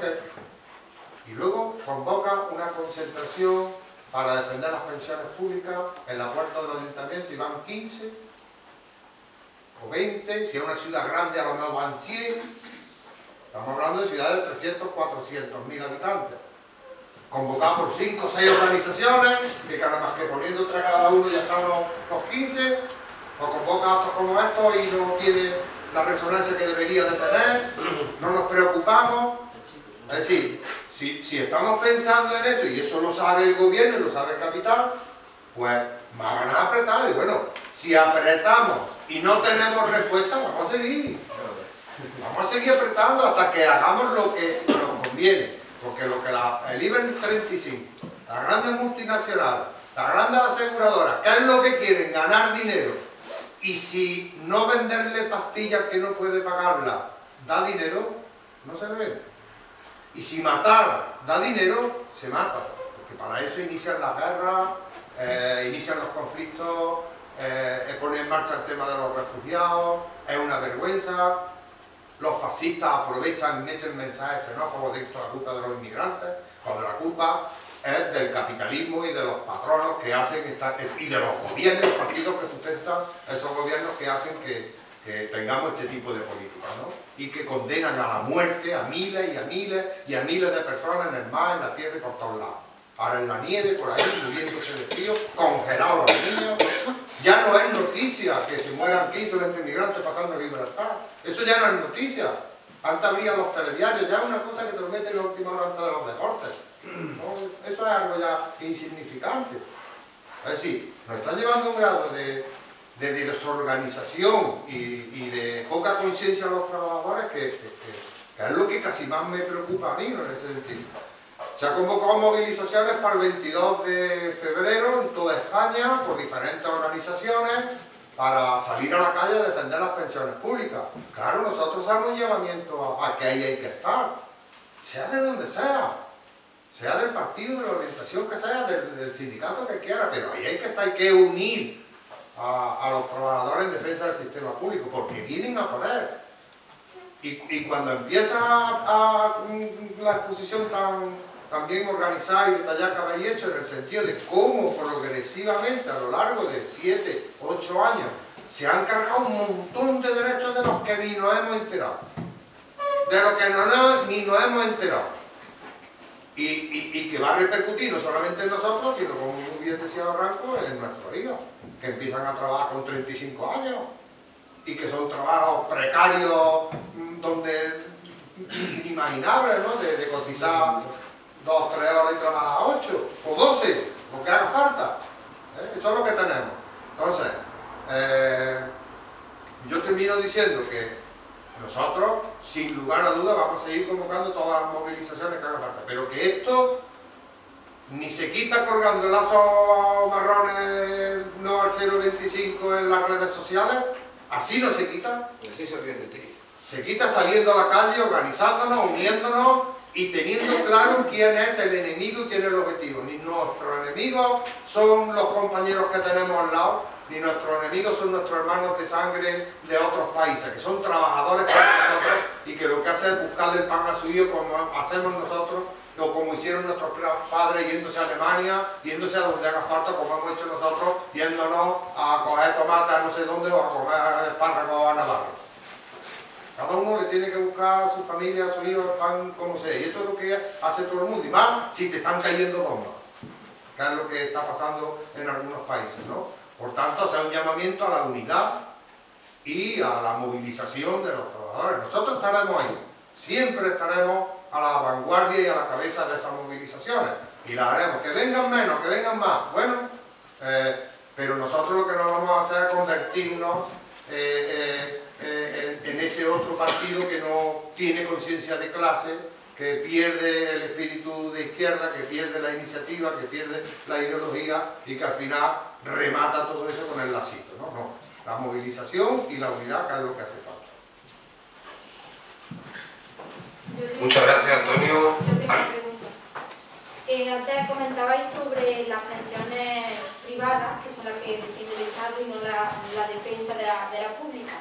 Y luego convoca una concentración para defender las pensiones públicas en la puerta del ayuntamiento y van 15 o 20, si es una ciudad grande a lo mejor van 100. Estamos hablando de ciudades de 300, 400.000 habitantes, convocados por 5 o 6 organizaciones, que cada más que poniendo 3 cada uno ya están los 15, o convoca actos como estos y no tiene la resonancia que debería de tener, no nos preocupamos. Es decir, si estamos pensando en eso, y eso lo sabe el gobierno y lo sabe el capital, pues van a apretar. Y bueno, si apretamos y no tenemos respuesta, vamos a seguir. Vamos a seguir apretando hasta que hagamos lo que nos conviene. Porque lo que el IBEX 35, las grandes multinacionales, las grandes aseguradoras, ¿qué es lo que quieren? Ganar dinero. Y si no venderle pastillas que no puede pagarla da dinero, no se le vende. Y si matar da dinero, se mata. Porque para eso inician las guerras, inician los conflictos, ponen en marcha el tema de los refugiados, es una vergüenza. Los fascistas aprovechan y meten mensajes xenófobos de esto, la culpa de los inmigrantes, cuando la culpa es del capitalismo y de los patronos que hacen y de los gobiernos, los partidos que sustentan esos gobiernos que hacen que tengamos este tipo de políticas, ¿no? Y que condenan a la muerte a miles y a miles y a miles de personas en el mar, en la tierra y por todos lados. Ahora en la nieve, por ahí, muriéndose de frío, congelados los niños. Ya no es noticia que se mueran 15 o 20 inmigrantes pasando en Gibraltar. Eso ya no es noticia. Antes abrían los telediarios, ya es una cosa que te lo meten en la última hora antes de los deportes. ¿No? Eso es algo ya insignificante. Es decir, nos está llevando a un grado de de desorganización y de poca conciencia de los trabajadores que es lo que casi más me preocupa a mí, ¿no? En ese sentido. Se han convocado movilizaciones para el 22 de febrero en toda España por diferentes organizaciones para salir a la calle a defender las pensiones públicas. Claro, nosotros hacemos un llamamiento a que ahí hay que estar, sea de donde sea del partido, de la orientación que sea, del sindicato que quiera, pero ahí hay que estar, hay que unir a los trabajadores en defensa del sistema público, porque vienen a por él. Y cuando empieza la exposición tan bien organizada y detallada que habéis hecho, en el sentido de cómo progresivamente a lo largo de 7, 8 años se han cargado un montón de derechos de los que ni nos hemos enterado, de los que ni nos hemos enterado. Y que va a repercutir no solamente en nosotros, sino, como muy bien decía Barranco, en nuestros hijos, que empiezan a trabajar con 35 años y que son trabajos precarios donde inimaginables, ¿no? De cotizar 2, 3 horas y trabajar 8 o 12, lo que haga falta. Eso es lo que tenemos. Entonces, yo termino diciendo que nosotros, sin lugar a dudas, vamos a seguir convocando todas las movilizaciones que haga falta, pero que esto ni se quita colgando lazos marrones no al 025 en las redes sociales, así no se quita. Así se ríen de ti. Se quita saliendo a la calle, organizándonos, uniéndonos y teniendo claro quién es el enemigo y quién es el objetivo. Ni nuestros enemigos son los compañeros que tenemos al lado, ni nuestros enemigos son nuestros hermanos de sangre de otros países, que son trabajadores como nosotros y que lo que hacen es buscarle el pan a su hijo como hacemos nosotros, o como hicieron nuestros padres yéndose a Alemania, yéndose a donde haga falta, como hemos hecho nosotros, yéndonos a coger tomates a no sé dónde o a coger espárragos a Navarro. Cada uno le tiene que buscar a su familia, a su hijo, el pan como sea, y eso es lo que hace todo el mundo, y más si te están cayendo bombas, que es lo que está pasando en algunos países, ¿no? Por tanto, hacer un llamamiento a la unidad y a la movilización de los trabajadores. Nosotros estaremos ahí, siempre estaremos a la vanguardia y a la cabeza de esas movilizaciones, y las haremos, que vengan menos, que vengan más, bueno, pero nosotros lo que no vamos a hacer es convertirnos en ese otro partido que no tiene conciencia de clase, que pierde el espíritu de izquierda, que pierde la iniciativa, que pierde la ideología y que al final remata todo eso con el lacito, ¿no? No, la movilización y la unidad, que es lo que hace falta. Muchas gracias, Antonio. Yo tengo una pregunta. Antes comentabais sobre las pensiones privadas, que son las que defiende el Estado y no la defensa de la pública.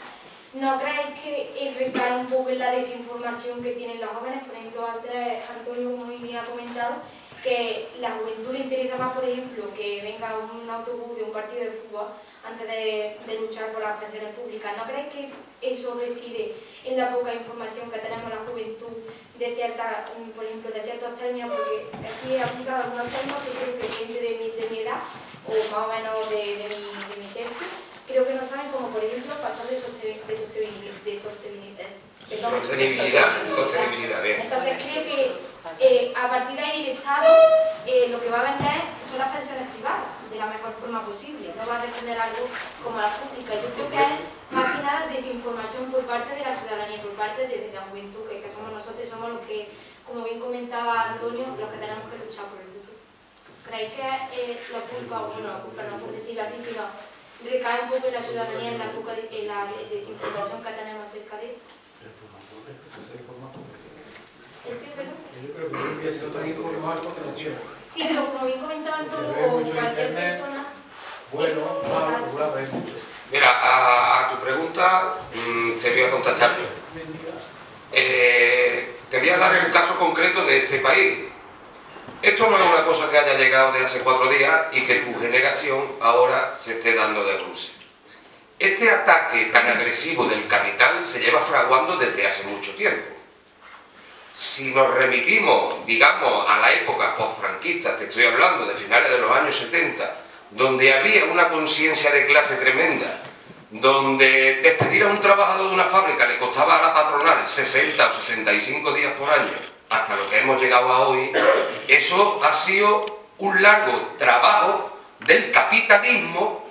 ¿No creéis que recae un poco en la desinformación que tienen los jóvenes? Por ejemplo, antes Antonio muy bien ha comentado que la juventud le interesa más, por ejemplo, que venga un autobús de un partido de fútbol antes de luchar por las pensiones públicas. ¿No creéis que eso reside en la poca información que tenemos la juventud de ciertas, por ejemplo, de ciertos términos? Porque aquí he aplicado algunos términos que creo que gente de mi edad, o más o menos de mi tercio, creo que no saben, como por ejemplo factor de sostenibilidad, bien. Entonces creo que a partir de ahí el Estado lo que va a vender son las pensiones privadas de la mejor forma posible, no va a defender algo como la pública. Yo creo que es más que nada desinformación por parte de la ciudadanía, por parte de la juventud, que somos nosotros, somos los que, como bien comentaba Antonio, los que tenemos que luchar por el futuro. ¿Creéis que la culpa, bueno, la culpa no por decirlo así, sino recae un poco en la ciudadanía, en la desinformación que tenemos acerca de esto? Yo creo que hoy en día si no están informados porque no quieren. Sí, pero como bien comentaba Antonio, o cualquier persona... Bueno, malo, regular, hay mucho. Mira, a tu pregunta te voy a contestar yo. Te voy a dar el caso concreto de este país. Esto no es una cosa que haya llegado de hace 4 días y que tu generación ahora se esté dando de Rusia. Este ataque tan agresivo del capital se lleva fraguando desde hace mucho tiempo. Si nos remitimos, digamos, a la época postfranquista, te estoy hablando de finales de los años 70, donde había una conciencia de clase tremenda, donde despedir a un trabajador de una fábrica le costaba a la patronal 60 o 65 días por año, hasta lo que hemos llegado a hoy, eso ha sido un largo trabajo del capitalismo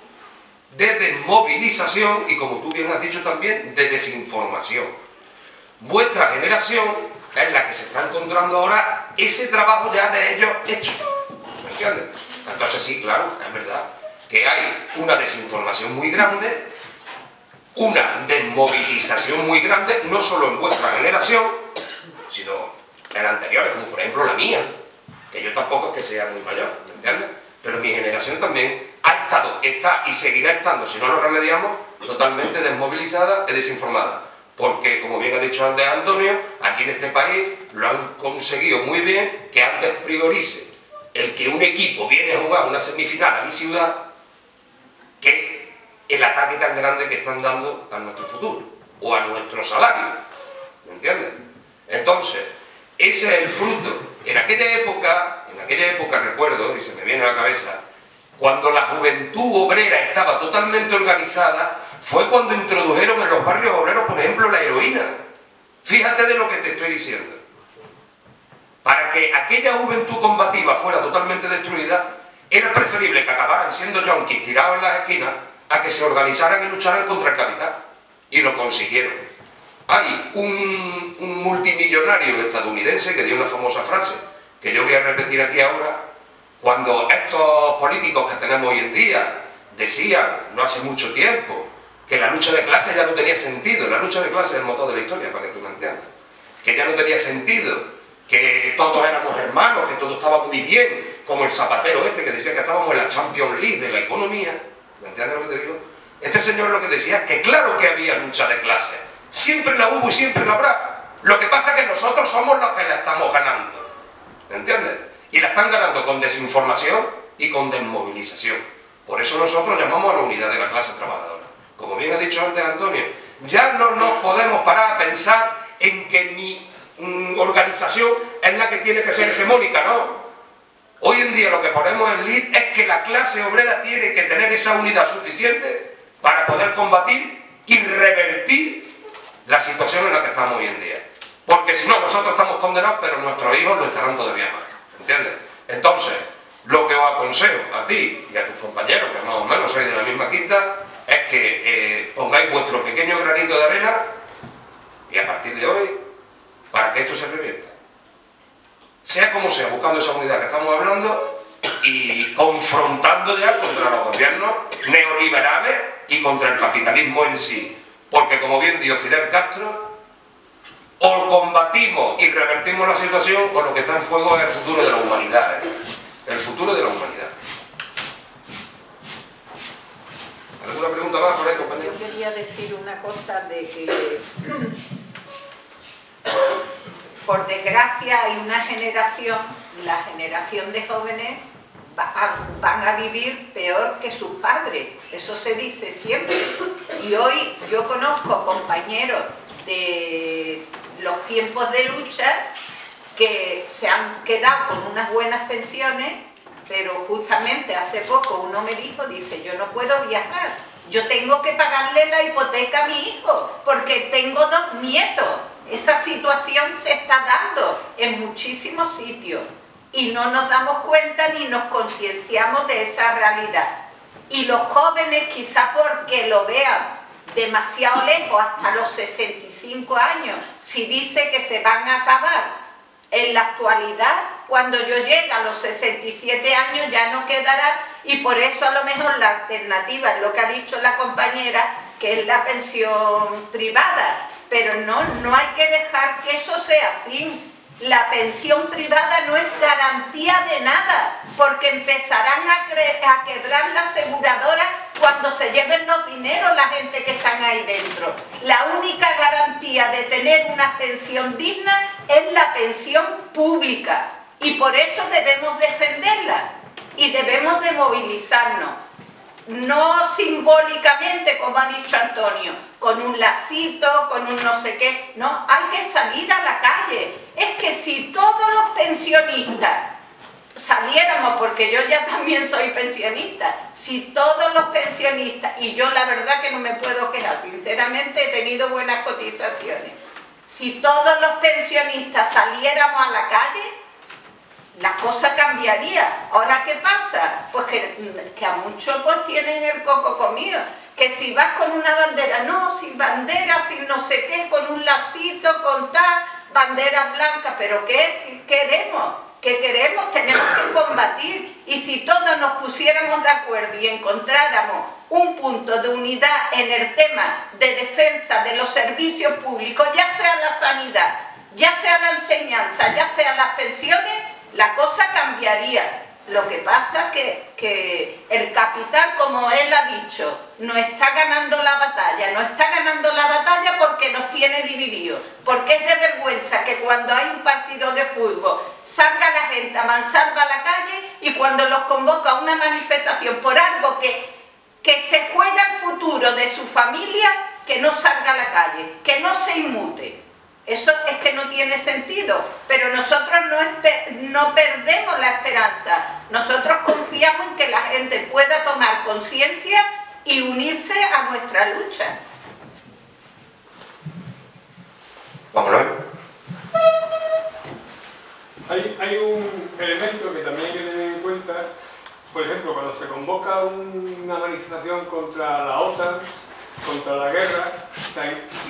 de desmovilización y, como tú bien has dicho también, de desinformación. Vuestra generación es la que se está encontrando ahora ese trabajo ya de ellos hecho. ¿Me entiendes? Entonces sí, claro, es verdad que hay una desinformación muy grande, una desmovilización muy grande, no solo en vuestra generación, sino en anteriores, como por ejemplo la mía, que yo tampoco es que sea muy mayor, ¿me entiendes? Pero mi generación también ha estado, está y seguirá estando, si no lo remediamos, totalmente desmovilizada y desinformada. Porque, como bien ha dicho antes Antonio, aquí en este país lo han conseguido muy bien que antes priorice el que un equipo viene a jugar una semifinal a mi ciudad que el ataque tan grande que están dando a nuestro futuro o a nuestro salario. ¿Me entiendes? Entonces, ese es el fruto. En aquella época recuerdo, y se me viene a la cabeza, cuando la juventud obrera estaba totalmente organizada, fue cuando introdujeron en los barrios obreros, por ejemplo, la heroína. Fíjate de lo que te estoy diciendo. Para que aquella juventud combativa fuera totalmente destruida, era preferible que acabaran siendo yonkis tirados en las esquinas a que se organizaran y lucharan contra el capital. Y lo consiguieron. Hay un multimillonario estadounidense que dio una famosa frase, que yo voy a repetir aquí ahora, cuando estos políticos que tenemos hoy en día decían, no hace mucho tiempo, que la lucha de clases ya no tenía sentido. La lucha de clases es el motor de la historia, para que tú me entiendas. Que ya no tenía sentido, que todos éramos hermanos, que todo estaba muy bien, como el Zapatero este que decía que estábamos en la Champions League de la economía. ¿Me entiendes lo que te digo? Este señor lo que decía es que claro que había lucha de clases, siempre la hubo y siempre la habrá. Lo que pasa es que nosotros somos los que la estamos ganando. ¿Me entiendes? Y la están ganando con desinformación y con desmovilización. Por eso nosotros llamamos a la unidad de la clase trabajadora. Como bien ha dicho antes Antonio, ya no nos podemos parar a pensar en que mi organización es la que tiene que ser hegemónica, ¿no? Hoy en día lo que ponemos en lead es que la clase obrera tiene que tener esa unidad suficiente para poder combatir y revertir la situación en la que estamos hoy en día. Porque si no, nosotros estamos condenados, pero nuestros hijos lo estarán todavía más. ¿Entiendes? Entonces, lo que os aconsejo a ti y a tus compañeros, que más o menos sois de la misma quinta, es que pongáis vuestro pequeño granito de arena y a partir de hoy, para que esto se revierta. Sea como sea, buscando esa unidad que estamos hablando y confrontando ya contra los gobiernos neoliberales y contra el capitalismo en sí. Porque, como bien dijo Fidel Castro, o combatimos y revertimos la situación, o lo que está en juego es el futuro de la humanidad. El futuro de la humanidad. ¿Alguna pregunta más por ahí, compañero? Yo quería decir una cosa de que, por desgracia, hay una generación, la generación de jóvenes, van a vivir peor que sus padres. Eso se dice siempre. Y hoy yo conozco compañeros de los tiempos de lucha que se han quedado con unas buenas pensiones, pero justamente hace poco uno me dijo, dice, yo no puedo viajar, yo tengo que pagarle la hipoteca a mi hijo porque tengo 2 nietos. Esa situación se está dando en muchísimos sitios y no nos damos cuenta ni nos concienciamos de esa realidad. Y los jóvenes, quizá porque lo vean demasiado lejos, hasta los 65 años, si dice que se van a acabar en la actualidad, cuando yo llegue a los 67 años ya no quedará, y por eso a lo mejor la alternativa es lo que ha dicho la compañera, que es la pensión privada. Pero no hay que dejar que eso sea así. La pensión privada no es garantía de nada, porque empezarán a quebrar la aseguradora cuando se lleven los dineros la gente que están ahí dentro. La única garantía de tener una pensión digna es la pensión pública, y por eso debemos defenderla y debemos de movilizarnos. No simbólicamente, como ha dicho Antonio, con un lacito, con un no sé qué. No, hay que salir a la calle. Es que si todos los pensionistas saliéramos, porque yo ya también soy pensionista, si todos los pensionistas, y yo la verdad que no me puedo quejar, sinceramente he tenido buenas cotizaciones, si todos los pensionistas saliéramos a la calle, la cosa cambiaría. Ahora, ¿qué pasa? Pues que a muchos pues tienen el coco comido. Que si vas con una bandera, no, sin bandera, sin no sé qué, con un lacito, con tal, bandera blanca, pero ¿qué queremos? ¿Qué queremos? Tenemos que combatir. Y si todos nos pusiéramos de acuerdo y encontráramos un punto de unidad en el tema de defensa de los servicios públicos, ya sea la sanidad, ya sea la enseñanza, ya sea las pensiones, la cosa cambiaría. Lo que pasa es que el capital, como él ha dicho, no está ganando la batalla. No está ganando la batalla porque nos tiene divididos. Porque es de vergüenza que cuando hay un partido de fútbol salga la gente a mansalva a la calle, y cuando los convoca a una manifestación por algo que se juega el futuro de su familia, que no salga a la calle, que no se inmute. Eso es que no tiene sentido, pero nosotros no perdemos la esperanza. Nosotros confiamos en que la gente pueda tomar conciencia y unirse a nuestra lucha. Vámonos. Hay un elemento que también hay que tener en cuenta. Por ejemplo, cuando se convoca una manifestación contra la OTAN, contra la guerra,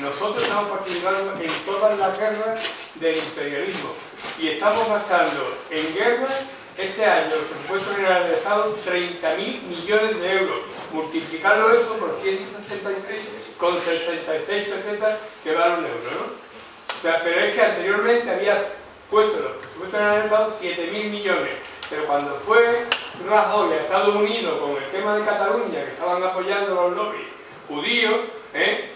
nosotros estamos participando en todas las guerras del imperialismo y estamos gastando en guerra este año el presupuesto general del Estado 30.000 millones de euros. Multiplicarlo eso por 166,66 pesetas que vale un euro, ¿no? O sea, pero es que anteriormente había puesto los presupuestos generales del Estado 7.000 millones, pero cuando fue Rajoy a Estados Unidos con el tema de Cataluña, que estaban apoyando los lobbies judíos,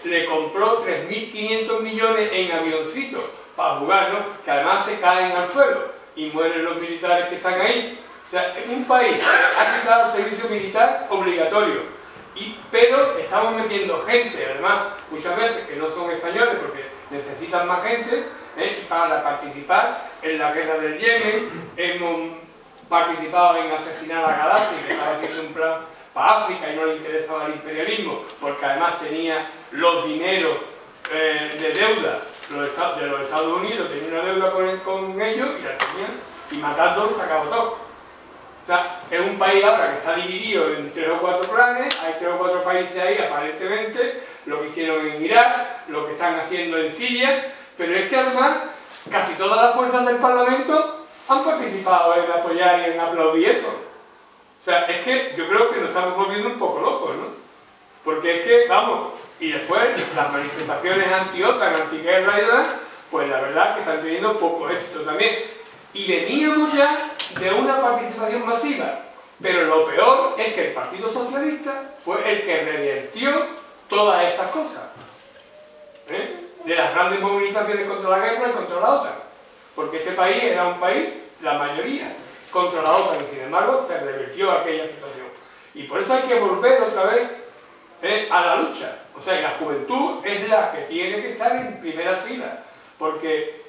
le compró 3.500 millones en avioncitos para jugar, ¿no? Que además se caen al suelo y mueren los militares que están ahí. O sea, en un país que ha quitado el servicio militar obligatorio, pero estamos metiendo gente, además, muchas veces que no son españoles porque necesitan más gente, para participar en la guerra del Yemen. Hemos participado en asesinar a Gaddafi, que estaba haciendo un plan para África y no le interesaba el imperialismo, porque además tenía los dineros de deuda de los Estados Unidos, tenía una deuda con ellos y la tenían, y matándolos se acabó todo. O sea, es un país ahora que está dividido en 3 o 4 clanes, hay 3 o 4 países ahí aparentemente, lo que hicieron en Irak, lo que están haciendo en Siria, pero es que además casi todas las fuerzas del Parlamento han participado en apoyar y en aplaudir eso. O sea, es que yo creo que nos estamos volviendo un poco locos, ¿no? Porque es que, vamos, y después las manifestaciones anti-OTAN, anti-guerra y demás, pues la verdad que están teniendo poco éxito también. Y veníamos ya de una participación masiva, pero lo peor es que el Partido Socialista fue el que revirtió todas esas cosas, de las grandes movilizaciones contra la guerra y contra la OTAN, porque este país era un país, la mayoría, contra la OTAN, y sin embargo se revirtió aquella situación. Y por eso hay que volver otra vez a la lucha. O sea, la juventud es la que tiene que estar en primera fila, porque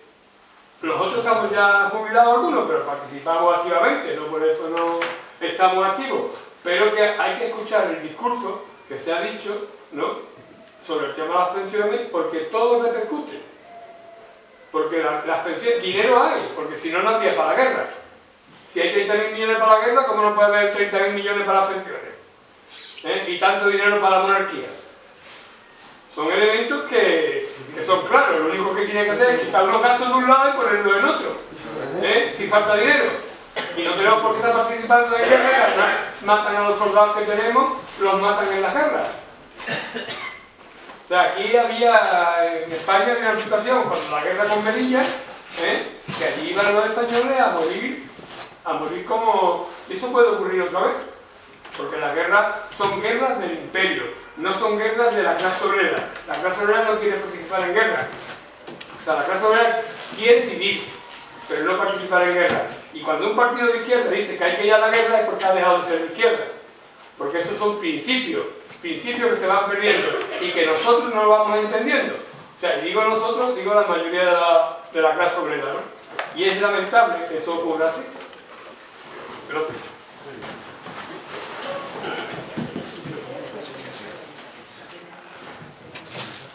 nosotros estamos ya jubilados algunos, pero participamos activamente, no por eso no estamos activos, pero que hay que escuchar el discurso que se ha dicho, ¿no?, sobre el tema de las pensiones, porque todo repercute. Porque las pensiones, dinero hay, porque si no, no habría para la guerra. Si hay 30.000 millones para la guerra, ¿cómo no puede haber 30.000 millones para las pensiones? Y tanto dinero para la monarquía. Son elementos que son claros, lo único que tiene que hacer es quitar los gastos de un lado y ponerlos en otro. Si falta dinero. Y no tenemos por qué estar participando en guerra, matan a los soldados que tenemos, los matan en las guerras. O sea, aquí había, en España había una situación, cuando la guerra con Melilla, que allí iban los españoles a morir como... Eso puede ocurrir otra vez, porque las guerras son guerras del imperio, no son guerras de la clase obrera. La clase obrera no quiere participar en guerra. O sea, la clase obrera quiere vivir, pero no participar en guerra. Y cuando un partido de izquierda dice que hay que ir a la guerra es porque ha dejado de ser de izquierda. Porque esos son principios que se van perdiendo y que nosotros no lo vamos entendiendo. O sea, digo nosotros, digo la mayoría de la clase obrera, ¿no? Y es lamentable que eso ocurra así. Gracias.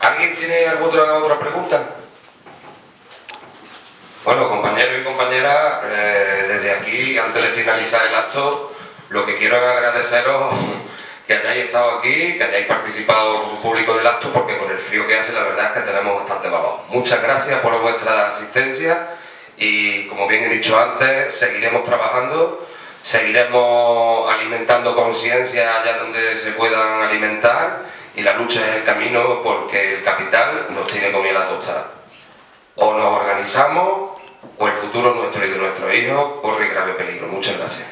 ¿Alguien tiene alguna otra pregunta? Bueno, compañeros y compañeras, desde aquí, antes de finalizar el acto, lo que quiero es agradeceros que hayáis estado aquí, que hayáis participado como público del acto, porque con el frío que hace la verdad es que tenemos bastante valor. Muchas gracias por vuestra asistencia y, como bien he dicho antes, seguiremos trabajando, seguiremos alimentando conciencia allá donde se puedan alimentar, y la lucha es el camino porque el capital nos tiene comida la tostada. O nos organizamos o el futuro nuestro y de nuestros hijos corre grave peligro. Muchas gracias.